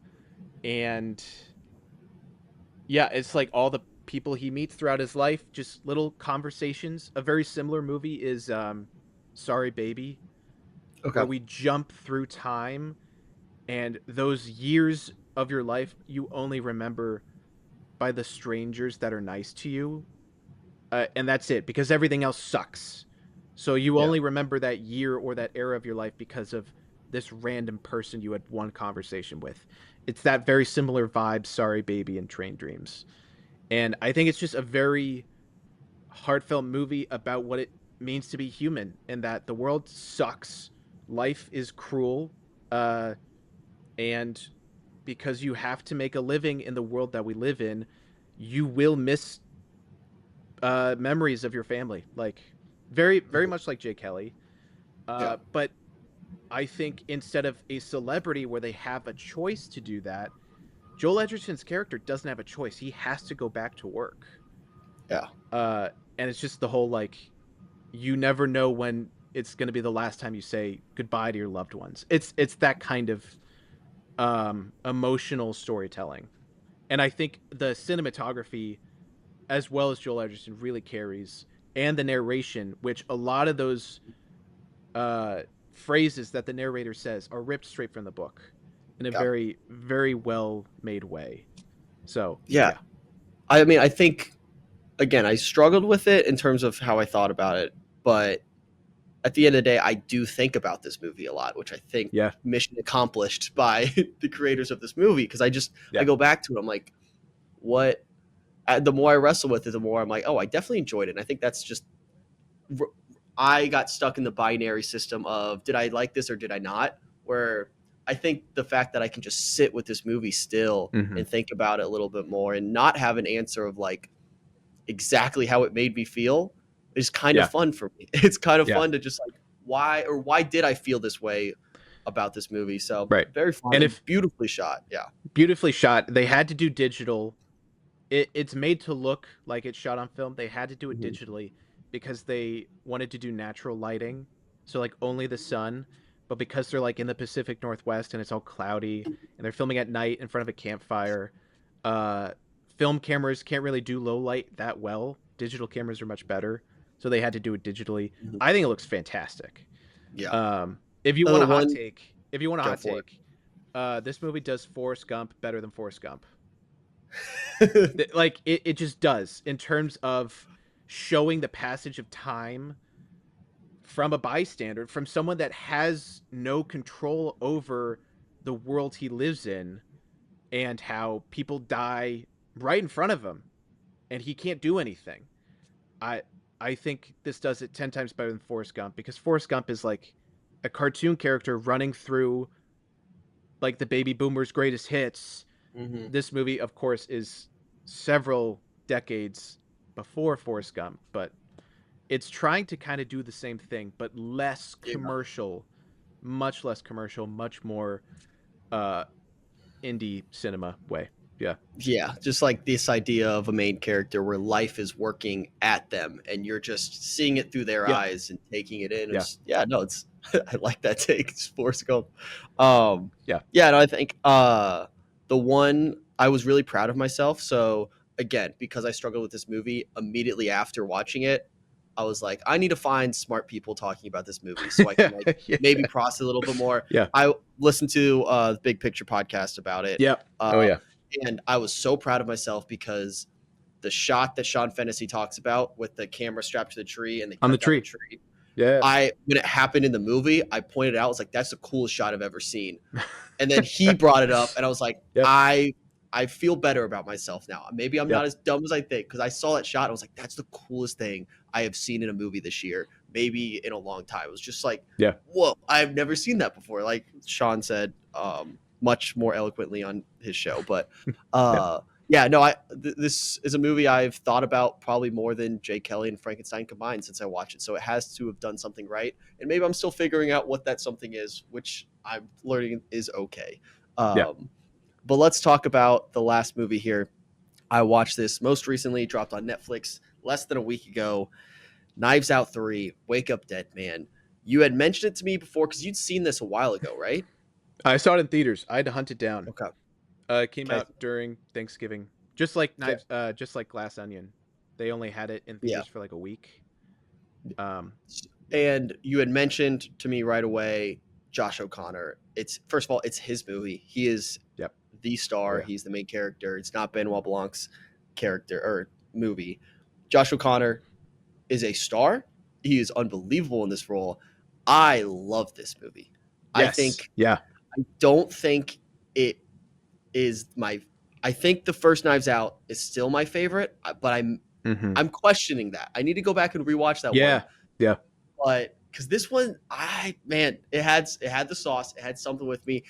And yeah, it's like all the people he meets throughout his life, just little conversations. A very similar movie is Sorry Baby, where Okay. we jump through time, and those years of your life you only remember by the strangers that are nice to you, and that's it, because everything else sucks. So you Yeah. only remember that year or that era of your life because of this random person you had one conversation with. It's that very similar vibe, Sorry Baby and Train Dreams. And I think it's just a very heartfelt movie about what it means to be human, and that the world sucks, life is cruel, uh, and because you have to make a living in the world that we live in, you will miss memories of your family, like very, very Mhm. much like Jay Kelly. Yeah. But I think instead of a celebrity where they have a choice to do that, Joel Edgerton's character doesn't have a choice. He has to go back to work. Yeah. Uh, and it's just the whole like, you never know when it's going to be the last time you say goodbye to your loved ones. It's that kind of emotional storytelling, and I think the cinematography, as well as Joel Edgerton, really carries, and the narration, which a lot of those uh, phrases that the narrator says are ripped straight from the book in a Yeah. very, very well made way. So Yeah. yeah, I mean, I think again, I struggled with it in terms of how I thought about it, but at the end of the day, I do think about this movie a lot, which I think yeah, mission accomplished by the creators of this movie. Because I yeah, go back to it, I'm like, what? The more I wrestle with it, the more I'm like, oh, I definitely enjoyed it. And I think that's just I got stuck in the binary system of did I like this or did I not? Where I think the fact that I can just sit with this movie still hmm, and think about it a little bit more and not have an answer of like exactly how it made me feel is kind of yeah, fun for me. It's kind of yeah, fun to just like why did I feel this way about this movie? So right. very fun And and if beautifully shot. Yeah. beautifully shot, they had to do digital. It's made to look like it's shot on film. They had to do it Mhm. digitally because they wanted to do natural lighting, so like only the sun. But because they're like in the Pacific Northwest and it's all cloudy and they're filming at night in front of a campfire, uh, film cameras can't really do low light that well. Digital cameras are much better, so they had to do it digitally. Mhm. I think it looks fantastic. Yeah. If you want The a hot one take, if you want a go hot for take, this movie does Forrest Gump better than Forrest Gump. it. Like it just does in terms of showing the passage of time from a bystander, from someone that has no control over the world he lives in, and how people die right in front of him and he can't do anything. I I think this does it 10 times better than Forrest Gump, because Forrest Gump is like a cartoon character running through like the baby boomers' greatest hits. Hmm. This movie, of course, is several decades before Forrest Gump, but it's trying to kind of do the same thing, but less Yeah. commercial, much less commercial, much more uh indie cinema way. Yeah. Yeah, just like this idea of a main character where life is working at them and you're just seeing it through their Yeah. eyes and taking it in. Yeah. It's, yeah, no, it's I like that take. It's Forrest Gump. Um, Yeah. yeah, no, I think the one I was really proud of myself. So again, because I struggled with this movie immediately after watching it, I was like, I need to find smart people talking about this movie so I can like Yeah. maybe process a little bit more. Yeah. I listened to the Big Picture podcast about it. Yeah. Uh, Oh yeah. and I was so proud of myself because the shot that Sean Fennessy talks about with the camera strapped to the tree and they On the cut down the tree. tree, Yeah. when it happened in the movie, I pointed out, I was like, that's the coolest shot I've ever seen. And then he brought it up and I was like, Yep. I feel better about myself now. Maybe I'm not Yep. as dumb as I think because I saw that shot. I was like, that's the coolest thing I have seen in a movie this year, maybe in a long time. It was just like, Yeah. whoa, I've never seen that before. Like Sean said, much more eloquently on his show. But Yeah. yeah, no, this is a movie I've thought about probably more than Jay Kelly and Frankenstein combined since I watched it. So it has to have done something right, and maybe I'm still figuring out what that something is, which I'm learning is okay. Yeah. But let's talk about the last movie here. I watched this most recently, dropped on Netflix less than a week ago. Knives Out 3, Wake Up Dead Man. You had mentioned it to me before because you'd seen this a while ago, right? I saw it in theaters. I had to hunt it down. Okay. It came Okay. out during Thanksgiving. Just like Okay. just like Glass Onion. They only had it in Yeah. theaters for like a week. Um And you had mentioned to me right away Josh O'Connor. It's first of all, it's his movie. He is yep. the Oh star. yeah. He's the main character. It's not Benoit Blanc's character or movie. Josh O'Connor is a star. He is unbelievable in this role. I love this movie. I Yes. think Yeah. I don't think it is my I think the first Knives Out is still my favorite, but Mhm. I'm questioning that. I need to go back and rewatch that one. Yeah. Yeah. But because this one, man, it had the sauce. It had something with me.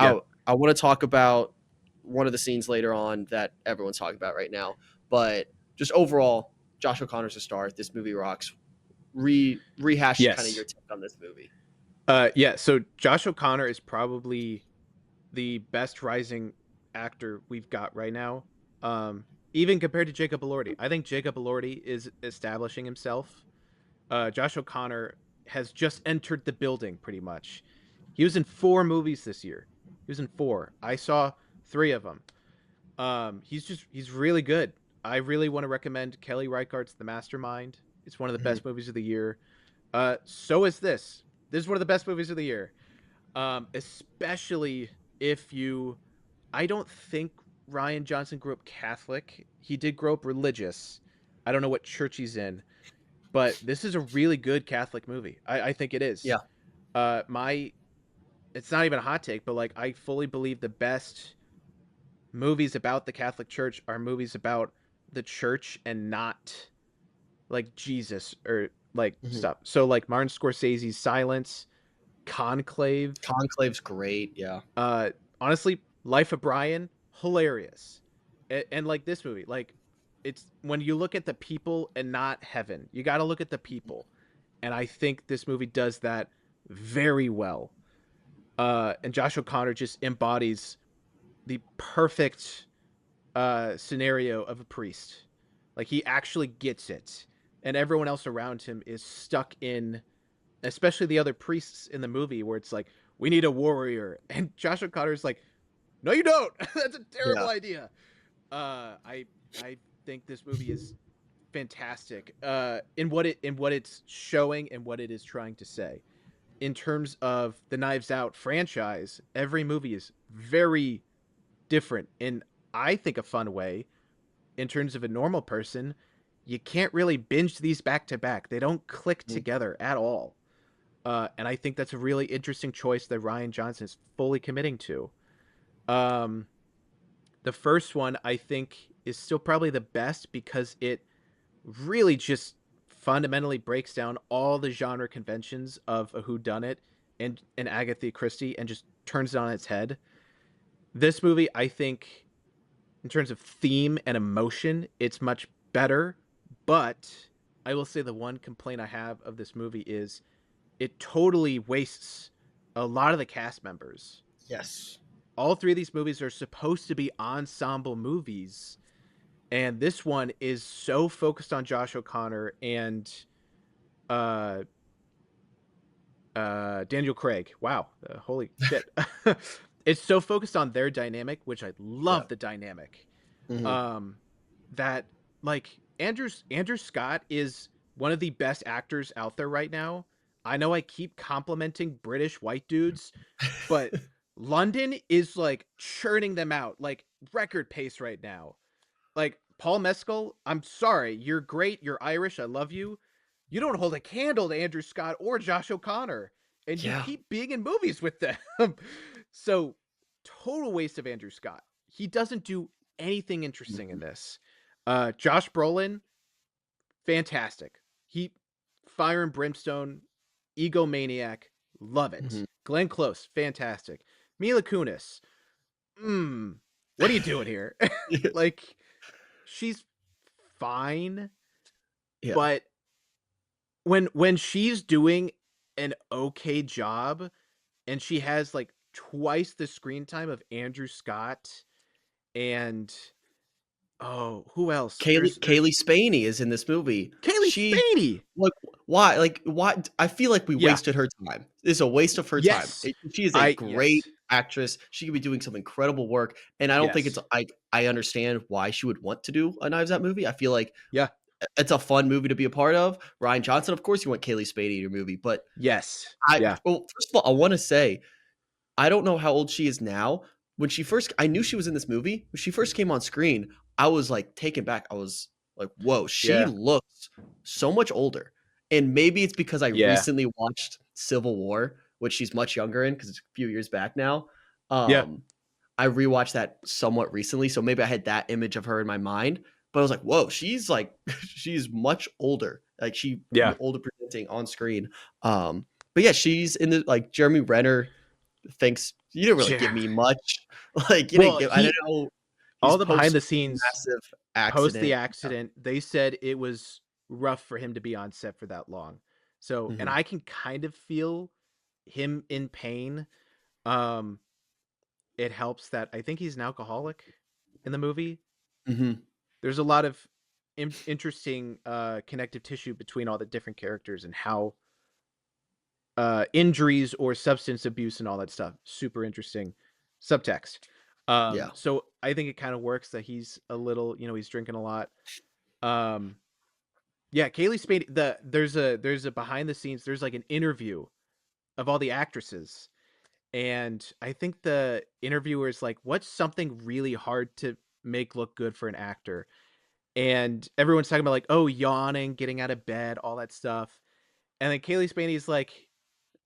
Yeah. I want to talk about one of the scenes later on that everyone's talking about right now. But just overall, Josh O'Connor's a star. This movie rocks. Rehash kind of your Yes. take on this movie. Yeah, so Josh O'Connor is probably the best rising actor we've got right now. Even compared to Jacob Elordi. I think Jacob Elordi is establishing himself. Josh O'Connor has just entered the building pretty much. He was in 4 movies this year. He was in 4. I saw 3 of them. He's really good. I really want to recommend Kelly Reichardt's The Mastermind. It's one of the Mhm. best movies of the year. So is this. This is one of the best movies of the year. Especially if you I don't think Ryan Johnson grew up Catholic. He did grow up religious. I don't know what church he's in, but this is a really good Catholic movie. I think it is. Yeah. My it's not even a hot take, but like I fully believe the best movies about the Catholic Church are movies about the church and not like Jesus or like Mhm. stuff. So like Martin Scorsese's Silence, Conclave, Conclave's great. Yeah. uh honestly, Life of Brian, hilarious. And like this movie, like it's when you look at the people and not heaven. You got to look at the people. And I think this movie does that very well. And Josh O'Connor just embodies the perfect scenario of a priest. Like he actually gets it, and everyone else around him is stuck in, especially the other priests in the movie, where it's like we need a warrior, and Josh O'Connor's like, no, you don't. That's a terrible Yeah. idea. I think this movie is fantastic in what it's showing and what it is trying to say. In terms of the Knives Out franchise, every movie is very different in I think a fun way. In terms of a normal person, you can't really binge these back to back. They don't click Mhm. together at all. And I think that's a really interesting choice that Rian Johnson is fully committing to. Um, the first one I think is still probably the best because it really just fundamentally breaks down all the genre conventions of a whodunit and Agatha Christie and just turns it on its head. This movie, I think, in terms of theme and emotion, it's much better. But I will say the one complaint I have of this movie is it totally wastes a lot of the cast members. Yes. All three of these movies are supposed to be ensemble movies, and this one is so focused on Josh O'Connor and uh Daniel Craig. Wow, holy shit. It's so focused on their dynamic, which I Yeah. love the dynamic. Hmm. Um that like Andrew Scott is one of the best actors out there right now. I know I keep complimenting British white dudes, but London is like churning them out like record pace right now. Like Paul Mescal, I'm sorry, you're great, you're Irish, I love you. You don't hold a candle to Andrew Scott or Josh O'Connor, and you Yeah. keep being in movies with them. So, total waste of Andrew Scott. He doesn't do anything interesting in Hmm. this. Josh Brolin, fantastic. He fire and brimstone, egomaniac, love it. Hmm. Glenn Close, fantastic. Mila Kunis, what are you doing here? Like, she's fine, Yeah. but when she's doing an okay job and she has like twice the screen time of Andrew Scott and oh, who else? There's Kaylee Spaney is in this movie. Kaylee She Spaney. like why? Like why? I feel like we Yeah. wasted her time. This is a waste of her time. Yes. She is a great Yes. actress. She could be doing some incredible work, and I don't think it's Yes. I understand why she would want to do a Knives Out movie. I feel like Yeah. it's a fun movie to be a part of. Ryan Johnson, of course, you want Kaylee Spaney in your movie, but Yes. I Yeah. well, first of all, I want to say I don't know how old she is now. When she first, I knew she was in this movie. When she first came on screen, I was like taken back. I was like, "Whoa, she Yeah. looks so much older." And maybe it's because I Yeah. recently watched Civil War, which she's much younger in because it's a few years back now. Yeah. Um, I rewatched that somewhat recently, so maybe I had that image of her in my mind. But I was like, "Whoa, she's like, she's much older. Like she Yeah. older presenting on screen." But yeah, she's in the like Jeremy Renner thinks you didn't really give Yeah. me much. Like you didn't Well, give. I don't he know. He's all the behind post the scenes massive post the accident. accident, they said it was rough for him to be on set for that long. So, and Hmm. I can kind of feel him in pain. Um, it helps that I think he's an alcoholic in the movie. Hmm. There's a lot of interesting connective tissue between all the different characters and how injuries or substance abuse and all that stuff. Super interesting subtext. Yeah. So I think it kind of works that he's a little, he's drinking a lot. Um, Yeah, Kaylee Spade. There's a behind the scenes. There's like an interview of all the actresses, and I think the interviewer is like, "What's something really hard to make look good for an actor?" And everyone's talking about like, "Oh, yawning, getting out of bed, all that stuff." And then Kaylee Spaney's like,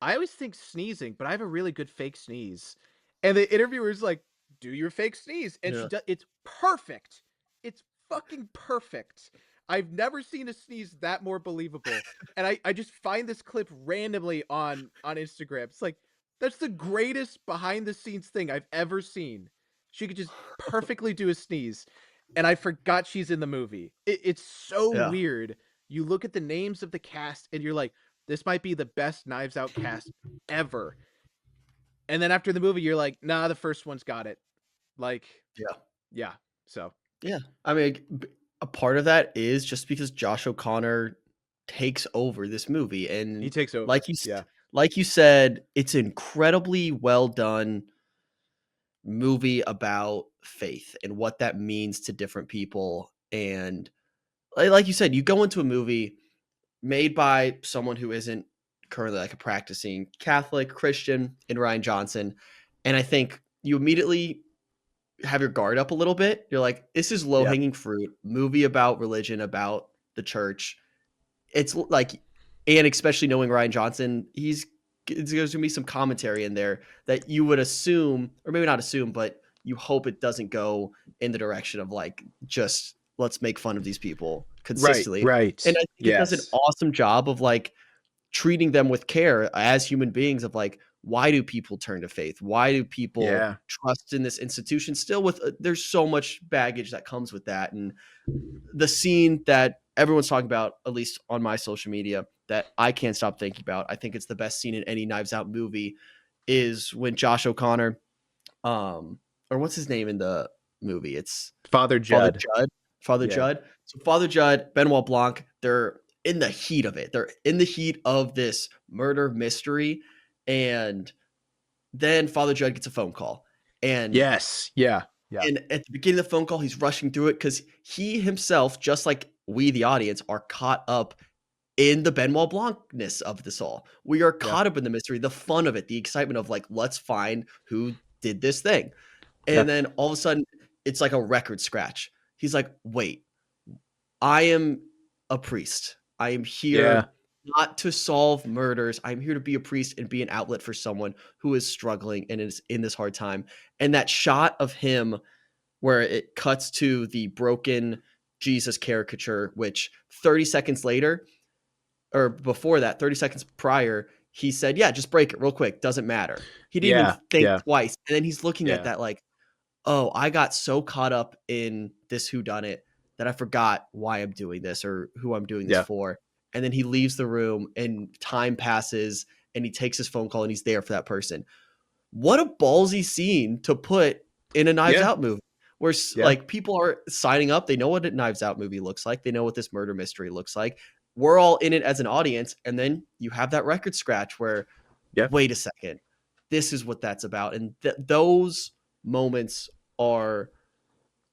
I always think sneezing, but I have a really good fake sneeze. And the interviewer's like, do your fake sneeze. And she Yeah. does, it's perfect. It's fucking perfect. I've never seen a sneeze that more believable. And I just find this clip randomly on Instagram. It's like, that's the greatest behind the scenes thing I've ever seen. She could just perfectly do a sneeze. And I forgot she's in the movie. It's so Yeah. weird. You look at the names of the cast and you're like, this might be the best Knives Out cast ever. And then after the movie, you're like, nah, the first one's got it. Like, Yeah. yeah. So Yeah. I mean, a part of that is just because Josh O'Connor takes over this movie, he and takes like over. you Yeah. like you said, it's incredibly well done movie about faith and what that means to different people. And like you said, you go into a movie made by someone who isn't currently like a practicing Catholic Christian in Ryan Johnson, and I think you immediately have your guard up a little bit. You're like, this is low Yeah. hanging fruit movie about religion, about the church. It's like And especially knowing Ryan Johnson, there's gonna be some commentary in there that you would assume, or maybe not assume, but you hope it doesn't go in the direction of like just let's make fun of these people Right, consistently. And right. I think it does an Yes. awesome job of like treating them with care as human beings of like why do people turn to faith? Why do people Yeah. trust in this institution still with there's so much baggage that comes with that. And the scene that everyone's talking about, at least on my social media, that I can't stop thinking about. I think it's the best scene in any Knives Out movie. Is when Josh O'Connor, or what's his name in the movie? It's Father Father Judd. Judd. Father Yeah. Judd. So Father Judd, Benoit Blanc, they're in the heat of it. They're in the heat of this murder mystery, and then Father Judd gets a phone call, and Yes. Yeah. Yeah. and at the beginning of the phone call, he's rushing through it because he himself, just like we, the audience, are caught up in the Benoit Blancness of this all. We are Yeah. caught up in the mystery, the fun of it, the excitement of like, let's find who did this thing. Yeah. And then all of a sudden, it's like a record scratch. He's like, wait, I am a priest. I am Yeah. here not to solve murders. I'm here to be a priest and be an outlet for someone who is struggling and is in this hard time. And that shot of him where it cuts to the broken Jesus caricature, which 30 seconds later, or before that, 30 seconds prior, he said, yeah, just break it real quick. Doesn't matter. He didn't even Yeah. think Yeah. twice. And then he's looking at Yeah. that like, oh, I got so caught up in this whodunit that I forgot why I'm doing this or who I'm doing this Yeah. for. And then he leaves the room and time passes and he takes his phone call and he's there for that person. What a ballsy scene to put in a Knives Yeah. Out movie where Yeah. like people are signing up. They know what a Knives Out movie looks like. They know what this murder mystery looks like. We're all in it as an audience. And then you have that record scratch where, Yeah. wait a second, this is what that's about. And those moments are,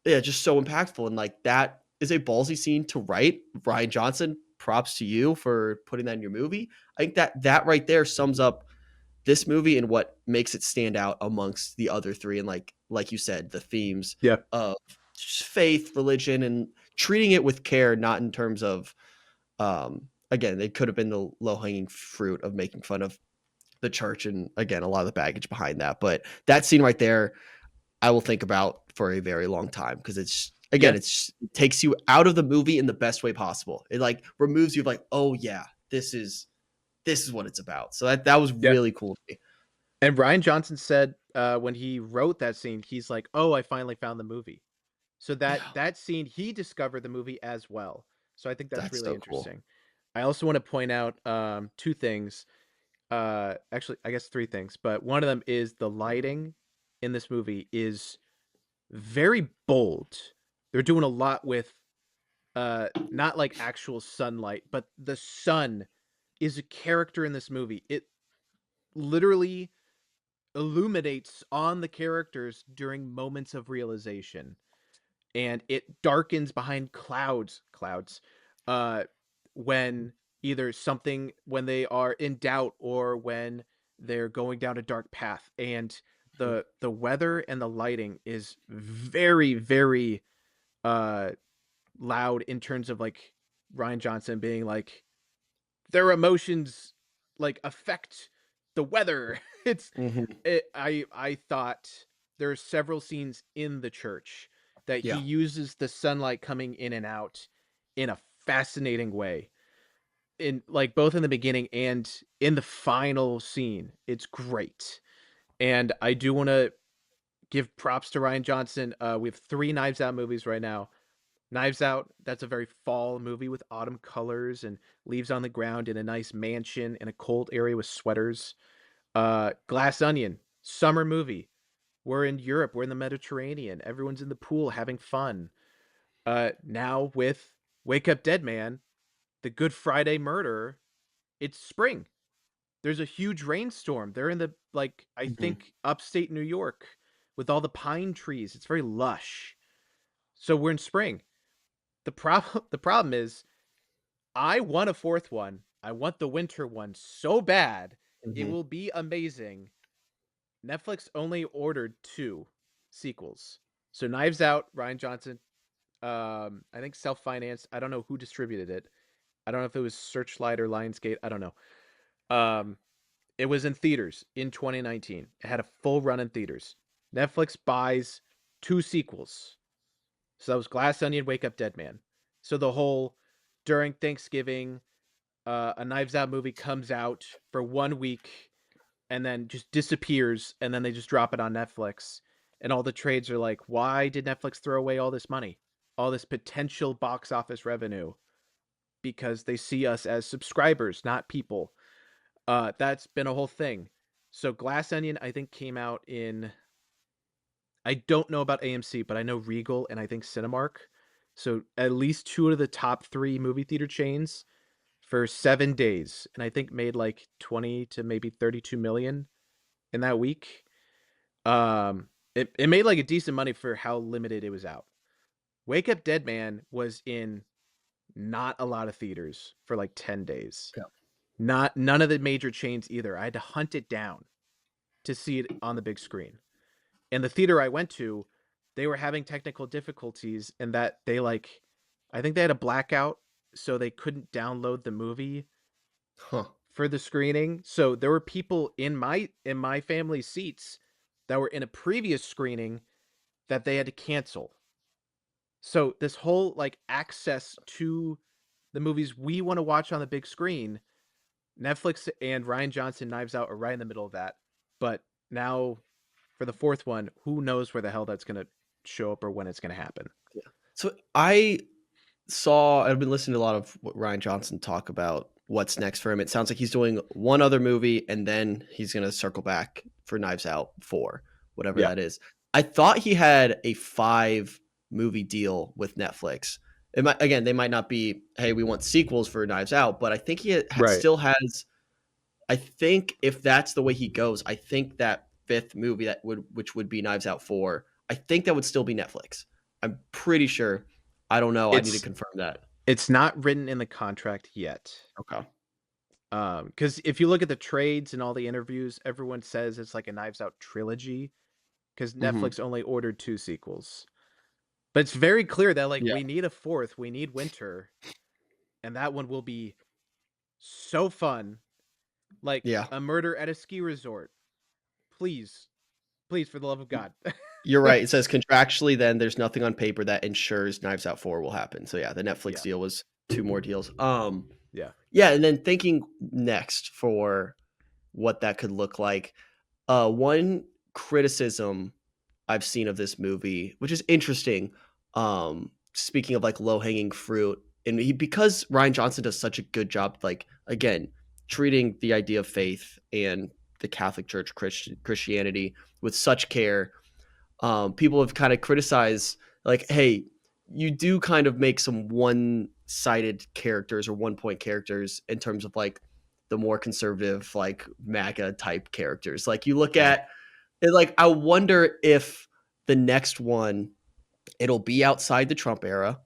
yeah, just so impactful. And like that is a ballsy scene to write. Ryan Johnson, props to you for putting that in your movie. I think that right there sums up this movie and what makes it stand out amongst the other three. And like you said, the themes Yeah. of faith, religion, and treating it with care, not in terms of again, it could have been the low hanging fruit of making fun of the church and again a lot of the baggage behind that. But that scene right there, I will think about for a very long time because it's again, Yeah. it takes you out of the movie in the best way possible. It like removes you of like, oh yeah, this is what it's about. So that was Yeah. really cool to me. And Ryan Johnson said when he wrote that scene, he's like, "Oh, I finally found the movie." So that scene, he discovered the movie as well. So I think that's That's really so cool. interesting. I also want to point out two things. Actually, I guess three things, but one of them is the lighting in this movie is very bold. They're doing a lot with not like actual sunlight, but the sun is a character in this movie. It literally illuminates on the characters during moments of realization, and it darkens behind clouds uh when either something when they are in doubt or when they're going down a dark path, and the weather and the lighting is very very uh loud in terms of like Ryan Johnson being like their emotions like affect the weather. Mhm. I thought there are several scenes in the church that he Yeah. uses the sunlight coming in and out in a fascinating way. In like both in the beginning and in the final scene. It's great. And I do want to give props to Ryan Johnson. We have 3 Knives Out movies right now. Knives Out, that's a very fall movie with autumn colors and leaves on the ground in a nice mansion in a cold area with sweaters. Glass Onion, summer movie. We're in Europe, we're in the Mediterranean. Everyone's in the pool having fun. Now with Wake Up Dead Man, the Good Friday murder, it's spring. There's a huge rainstorm. They're in the like I Mhm. think upstate New York with all the pine trees. It's very lush. So we're in spring. The problem is I want a fourth one. I want the winter one so bad. It Mhm. will be amazing. Netflix only ordered 2 sequels. So Knives Out, Ryan Johnson, I think self-financed. I don't know who distributed it. I don't know if it was Searchlight or Lionsgate. I don't know. Um, it was in theaters in 2019. It had a full run in theaters. Netflix buys 2 sequels. So that was Glass Onion, Wake Up Dead Man. So the whole during Thanksgiving, a Knives Out movie comes out for 1 week and then just disappears, and then they just drop it on Netflix. And all the trades are like, why did Netflix throw away all this money? All this potential box office revenue? Because they see us as subscribers, not people. That's been a whole thing. So Glass Onion, I think, came out in, I don't know about AMC, but I know Regal and I think Cinemark. So at least 2 of the top 3 movie theater chains for 7 days, and I think made like 20 to maybe 32 million in that week. It made like a decent money for how limited it was out. Wake Up Dead Man was in not a lot of theaters for like 10 days. Yeah. None of the major chains either. I had to hunt it down to see it on the big screen. And the theater I went to, they were having technical difficulties in that they like, I think they had a blackout, so they couldn't download the movie Huh. for the screening. So there were people in my family's seats that were in a previous screening that they had to cancel. So this whole like access to the movies we want to watch on the big screen, Netflix and Rian Johnson Knives Out are right in the middle of that. But now for the 4th one, who knows where the hell that's going to show up or when it's going to happen. Yeah. So I've been listening to a lot of what Ryan Johnson talk about what's next for him. It sounds like he's doing one other movie and then he's going to circle back for Knives Out 4, whatever Yeah. that is. I thought he had a 5-movie deal with Netflix. Again, they might not be, hey, we want sequels for Knives Out, but I think he Right. still has. I think if that's the way he goes, I think that 5th movie which would be Knives Out 4, I think that would still be Netflix. I'm pretty sure. I don't know. I need to It's confirm that. it's not written in the contract yet. Okay. Because if you look at the trades and all the interviews, everyone says it's like a Knives Out trilogy because Mm-hmm. Netflix only ordered 2 sequels. But it's very clear that like Yeah. we need a 4th, we need Winter, and that one will be so fun. Like Yeah. a murder at a ski resort. Please, please, for the love of God. You're right. It says contractually, then there's nothing on paper that ensures Knives Out 4 will happen. So yeah, the Netflix Yeah, deal was 2 more deals. yeah, Yeah, and then thinking next for what that could look like. One criticism I've seen of this movie, which is interesting. Speaking of like low hanging fruit, and because Ryan Johnson does such a good job, like again, treating the idea of faith and the Catholic Church, Christianity with such care. People have kind of criticized, like, hey, you do kind of make some one-sided characters or one-point characters in terms of like the more conservative, like MAGA type characters. Like you look yeah. at it, like I wonder if the next one it'll be outside the Trump era.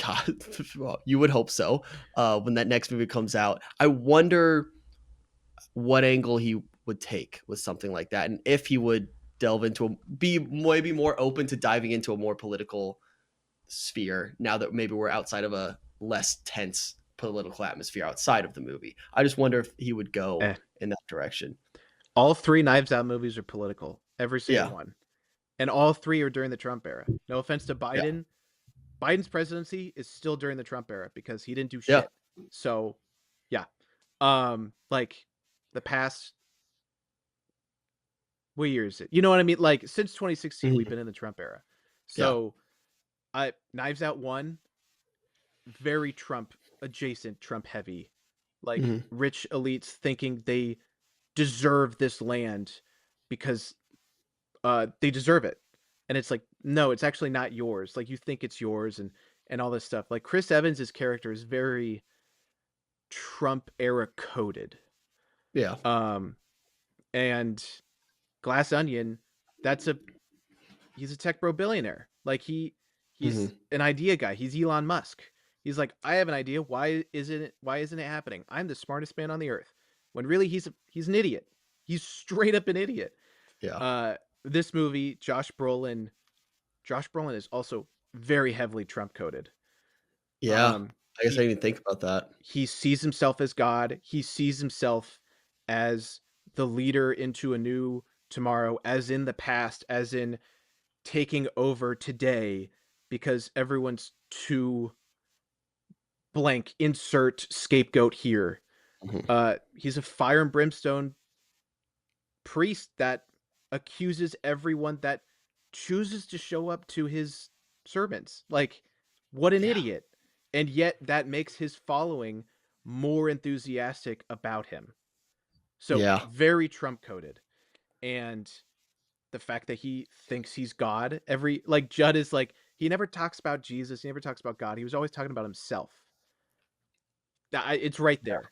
God, well, you would hope so. When that next movie comes out, I wonder what angle he would take with something like that, and if he would delve into be maybe more open to diving into a more political sphere now that maybe we're outside of a less tense political atmosphere outside of the movie. I just wonder if he would go Eh. in that direction. All 3 Knives Out movies are political. Every single Yeah. one. And all 3 are during the Trump era. No offense to Yeah. Biden. Biden's presidency is still during the Trump era because he didn't do Yeah. shit. So, yeah. Like the past, what year is it? You know what I mean? Like since 2016, we've Mhm. been in the Trump era. Yeah. So, Knives Out 1, very Trump adjacent, Trump heavy. Like Mhm. rich elites thinking they deserve this land because they deserve it. And it's like, no, it's actually not yours. Like you think it's yours and all this stuff. Like Chris Evans's character is very Trump era coded. Yeah. Um and Glass Onion, that's a he's a tech bro billionaire. Like he's Mhm. an idea guy. He's Elon Musk. He's like, I have an idea. Why isn't it happening? I'm the smartest man on the earth. When really he's an idiot. He's straight up an idiot. Yeah. Uh this movie, Josh Brolin is also very heavily Trump coded. Yeah. I guess I he didn't even think about that. he sees himself as God. He sees himself as the leader into a new tomorrow, as in the past, as in taking over today, because everyone's too blank. Insert scapegoat here. Mhm. He's a fire and brimstone priest that accuses everyone that chooses to show up to his sermons. Like, what an Yeah. idiot. And yet that makes his following more enthusiastic about him. So Yeah. very Trump coded. And the fact that he thinks he's God, every like Judd is like, he never talks about Jesus, he never talks about God. He was always talking about himself. It's right there.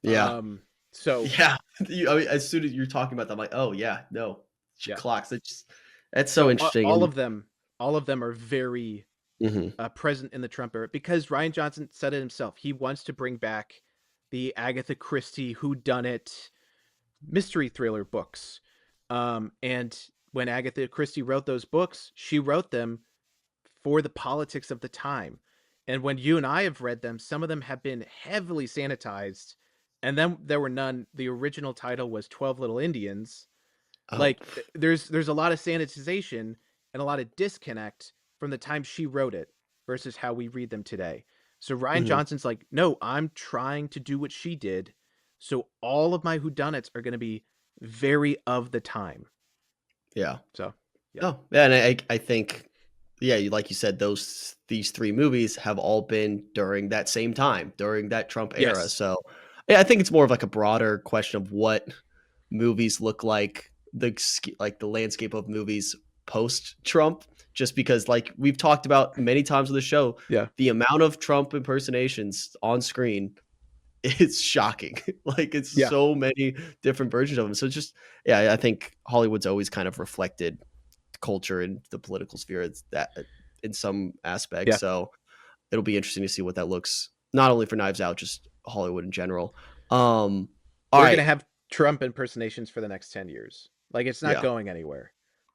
Yeah. Um so Yeah. I mean, as soon as you're talking about that, I'm like, "Oh, yeah. No. yeah. Clocks." That's so So interesting, all and of them are very Mhm. present in the Trump era because Ryan Johnson said it himself. He wants to bring back the Agatha Christie whodunit mystery thriller books. And when Agatha Christie wrote those books, she wrote them for the politics of the time. And when you and I have read them, some of them have been heavily sanitized. And then there were none. The original title was 12 Little Indians. Oh. Like there's a lot of sanitization and a lot of disconnect from the time she wrote it versus how we read them today. So Ryan Mhm. Johnson's like, no, I'm trying to do what she did. So all of my whodunits are going to be very of the time. Yeah. So yeah, Oh, yeah, and I think, yeah, like you said, these 3 movies have all been during that same time, during that Trump era, yes, so, yeah, I think it's more of, like, a broader question of what movies look like, the landscape of movies post-Trump, just because, like we've talked about many times on the show, yeah, the amount of Trump impersonations on screen is shocking. Like, it's yeah, so many different versions of him, so it's just yeah, I think Hollywood's always kind of reflected culture and the political sphere that in some aspects. yeah. So it'll be interesting to see what that looks not only for Knives Out, just Hollywood in general. All We're gonna right. have Trump impersonations for the next 10 years. Like it's not Yeah. going anywhere.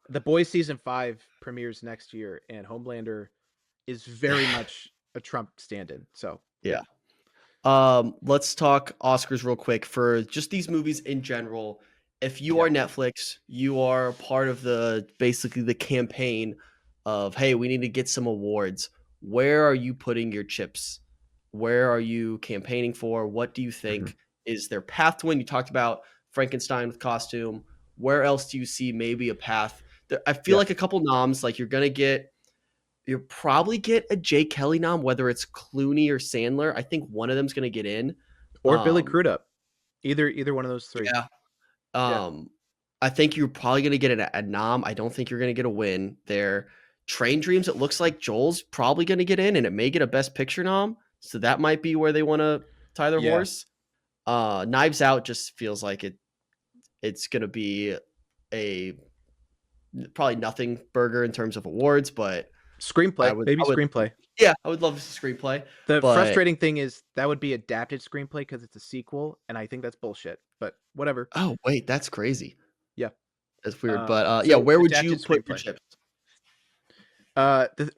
The Boys season 5 premieres next year, and Homelander is very much a Trump stand-in. So Yeah. yeah, Let's talk Oscars real quick for just these movies in general. If you yeah. are Netflix, you are part of the basically the campaign of, hey, we need to get some awards. Where are you putting your chips? Where are you campaigning for? What do you Mhm. think is their path to win? You talked about Frankenstein with costume. Where else do you see maybe a path? I feel Yeah. like a couple noms, like you'll probably get a Jay Kelly nom, whether it's Clooney or Sandler. I think one of them's gonna get in. Or Billy Um, Crudup. Either one of those three. yeah. Yeah. I think you're probably gonna get a nom. I don't think you're gonna get a win there. Train Dreams, it looks like Joel's probably gonna get in, and it may get a Best Picture nom. So that might be where they want to tie their Yeah. horse. Knives Out just feels like it's gonna be a probably nothing burger in terms of awards, but Screenplay. Maybe I would screenplay. yeah, I would love to see screenplay. The But frustrating thing is that would be adapted screenplay because it's a sequel, and I think that's bullshit. But whatever. oh wait, that's crazy. Yeah. That's weird. But yeah, So where would you adapted put your screenplay. chips?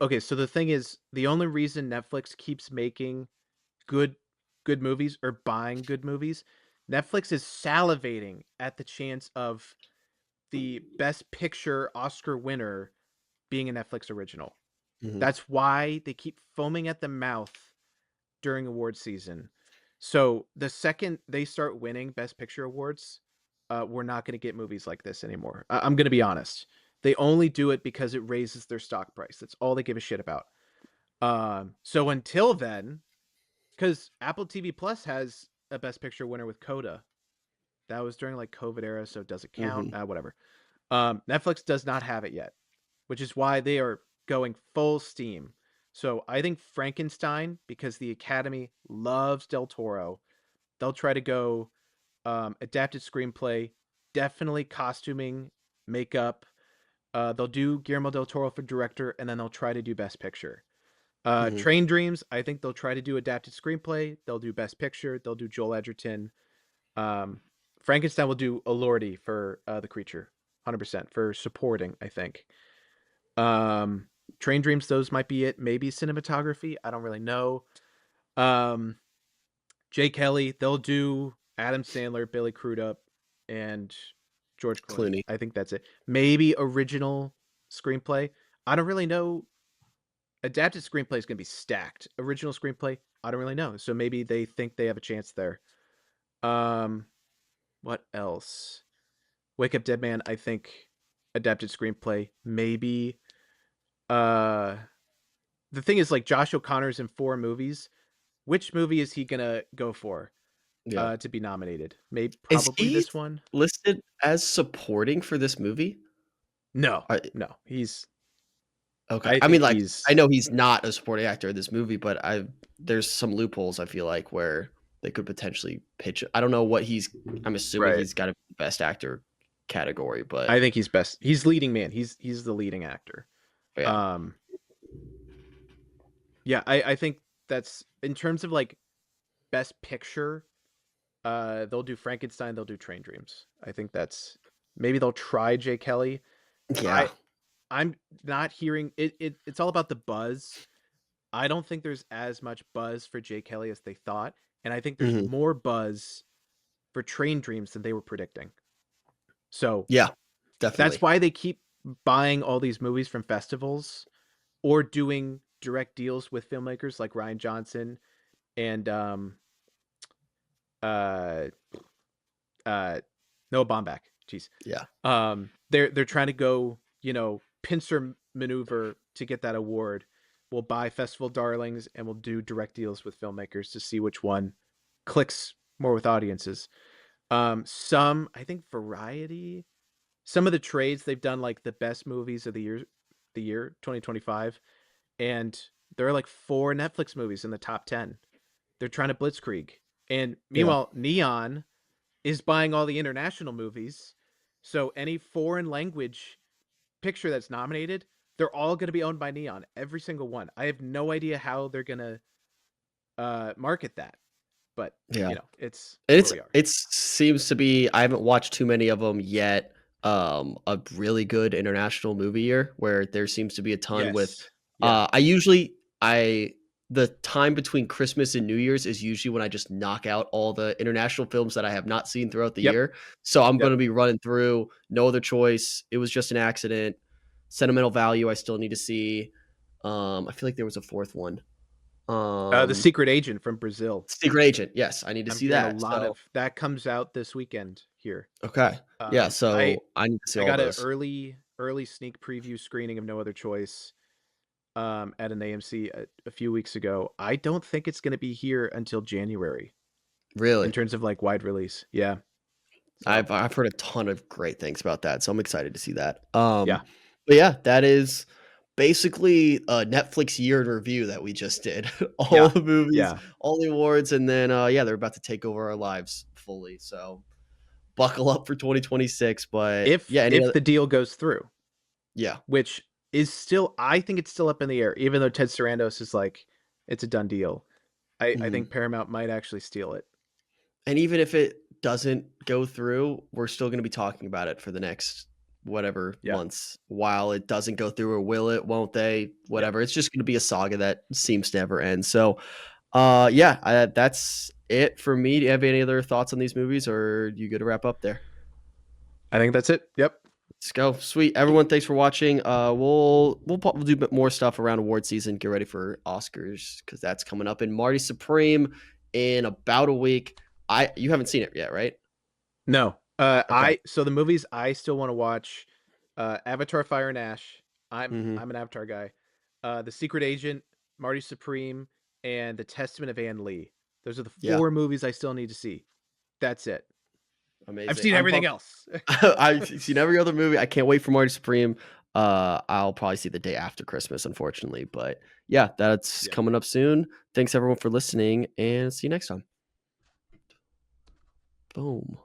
Okay, so the thing is, the only reason Netflix keeps making good good movies or buying good movies, Netflix is salivating at the chance of the Best Picture Oscar winner being a Netflix original. Mhm, That's why they keep foaming at the mouth during award season. So the second they start winning Best Picture awards, we're not going to get movies like this anymore. I'm going to be honest. They only do it because it raises their stock price. That's all they give a shit about. So until then, because Apple TV Plus has a Best Picture winner with Coda. That was during like COVID era, so does it count? mhm, Whatever. Netflix does not have it yet, which is why they are going full steam. So I think Frankenstein, because the Academy loves Del Toro, they'll try to go adapted screenplay, definitely costuming, makeup. They'll do Guillermo del Toro for director, and then they'll try to do Best Picture. mhm, Train Dreams, I think they'll try to do adapted screenplay. They'll do Best Picture. They'll do Joel Edgerton. Um, Frankenstein will do Elordi for the creature, 100% for supporting. I think. Um, Train Dreams, those might be it. Maybe cinematography. I don't really know. Um, Jay Kelly, they'll do Adam Sandler, Billy Crudup, and George Clooney. Clooney. I think that's it. Maybe original screenplay. I don't really know. Adapted screenplay is going to be stacked. Original screenplay, I don't really know. So maybe they think they have a chance there. Um, what else? Wake Up Dead Man, I think adapted screenplay, maybe. Uh, the thing is, like, Josh O'Connor's in 4 movies. Which movie is he gonna go for Yeah. to be nominated? Maybe Is probably he this one. listed as supporting for this movie? No, I, no, he's. okay. I I mean, think like, he's I know he's not a supporting actor in this movie, but there's some loopholes I feel like where they could potentially pitch. I don't know what I'm assuming right. he's got a best actor category, but I think he's best. He's leading man. He's the leading actor. yeah, Um, yeah, I think that's in terms of like best picture. They'll do Frankenstein. They'll do Train Dreams. I think that's maybe they'll try Jay Kelly. yeah, I I'm not hearing it. It's all about the buzz. I don't think there's as much buzz for Jay Kelly as they thought, and I think there's hmm more buzz for Train Dreams than they were predicting. So yeah, that's definitely, why they keep buying all these movies from festivals or doing direct deals with filmmakers like Ryan Johnson and uh uh Noah Baumbach. Jeez. yeah, They're trying to go, pincer maneuver to get that award. We'll buy festival darlings and we'll do direct deals with filmmakers to see which one clicks more with audiences. Some, I think, Variety, some of the trades they've done, like the best movies of the year 2025, and there are like 4 Netflix movies in the top 10. They're trying to blitzkrieg, and yeah, meanwhile, Neon is buying all the international movies. So any foreign language picture that's nominated, they're all going to be owned by Neon, every single one. I have no idea how they're going to market that, but yeah. it's where It's we are. it seems to be. I haven't watched too many of them yet. A really good international movie year where there seems to be a ton with. Yes. Yeah. I usually I the time between Christmas and New Year's is usually when I just knock out all the international films that I have not seen throughout the Yep. year. So I'm going Yep. to be running through No Other Choice. It was just an accident. Sentimental Value. I still need to see. I feel like there was a fourth one. The Um, Secret Agent from Brazil. Secret Agent. Yes, I need to I'm see hearing a that. lot So of that comes out this weekend here. okay. Yeah, I so I need to see I all got an those. early sneak preview screening of No Other Choice at an AMC a few weeks ago. I don't think it's going to be here until January in Really? terms of like wide release. Yeah. So, I've heard a ton of great things about that, so I'm excited to see that. yeah. But yeah, that is basically a Netflix year in review that we just did. All Yeah. the movies, Yeah. all the awards, and then yeah, they're about to take over our lives fully. So buckle up for 2026. But If yeah, any if other the deal goes through, yeah. which is still, I think it's still up in the air, even though Ted Sarandos is like it's a done deal. I Mhm. think Paramount might actually steal it. And even if it doesn't go through, we're still going to be talking about it for the next whatever Yeah. months while it doesn't go through, or will it, won't they, Yeah. whatever. It's just going to be a saga that seems to never end. So, yeah, that's it for me. Do you have any other thoughts on these movies, or you good to wrap up there? I think that's it. Yep. Let's go. Sweet. Everyone, thanks for watching. We'll do a bit more stuff around award season. Get ready for Oscars because that's coming up in Marty Supreme in about a week. You haven't seen it yet, right? No. Okay. So the movies I still want to watch, Avatar Fire and Ash. hmm I'm an Avatar guy. The Secret Agent, Marty Supreme, and The Testament of Anne Lee. Those are the Yeah. 4 movies I still need to see. That's it. I've Amazing. seen everything else. I've seen every other movie. I can't wait for Marty Supreme. I'll probably see the day after Christmas, unfortunately. But yeah, that's Yeah. coming up soon. Thanks everyone for listening, and see you next time. Boom.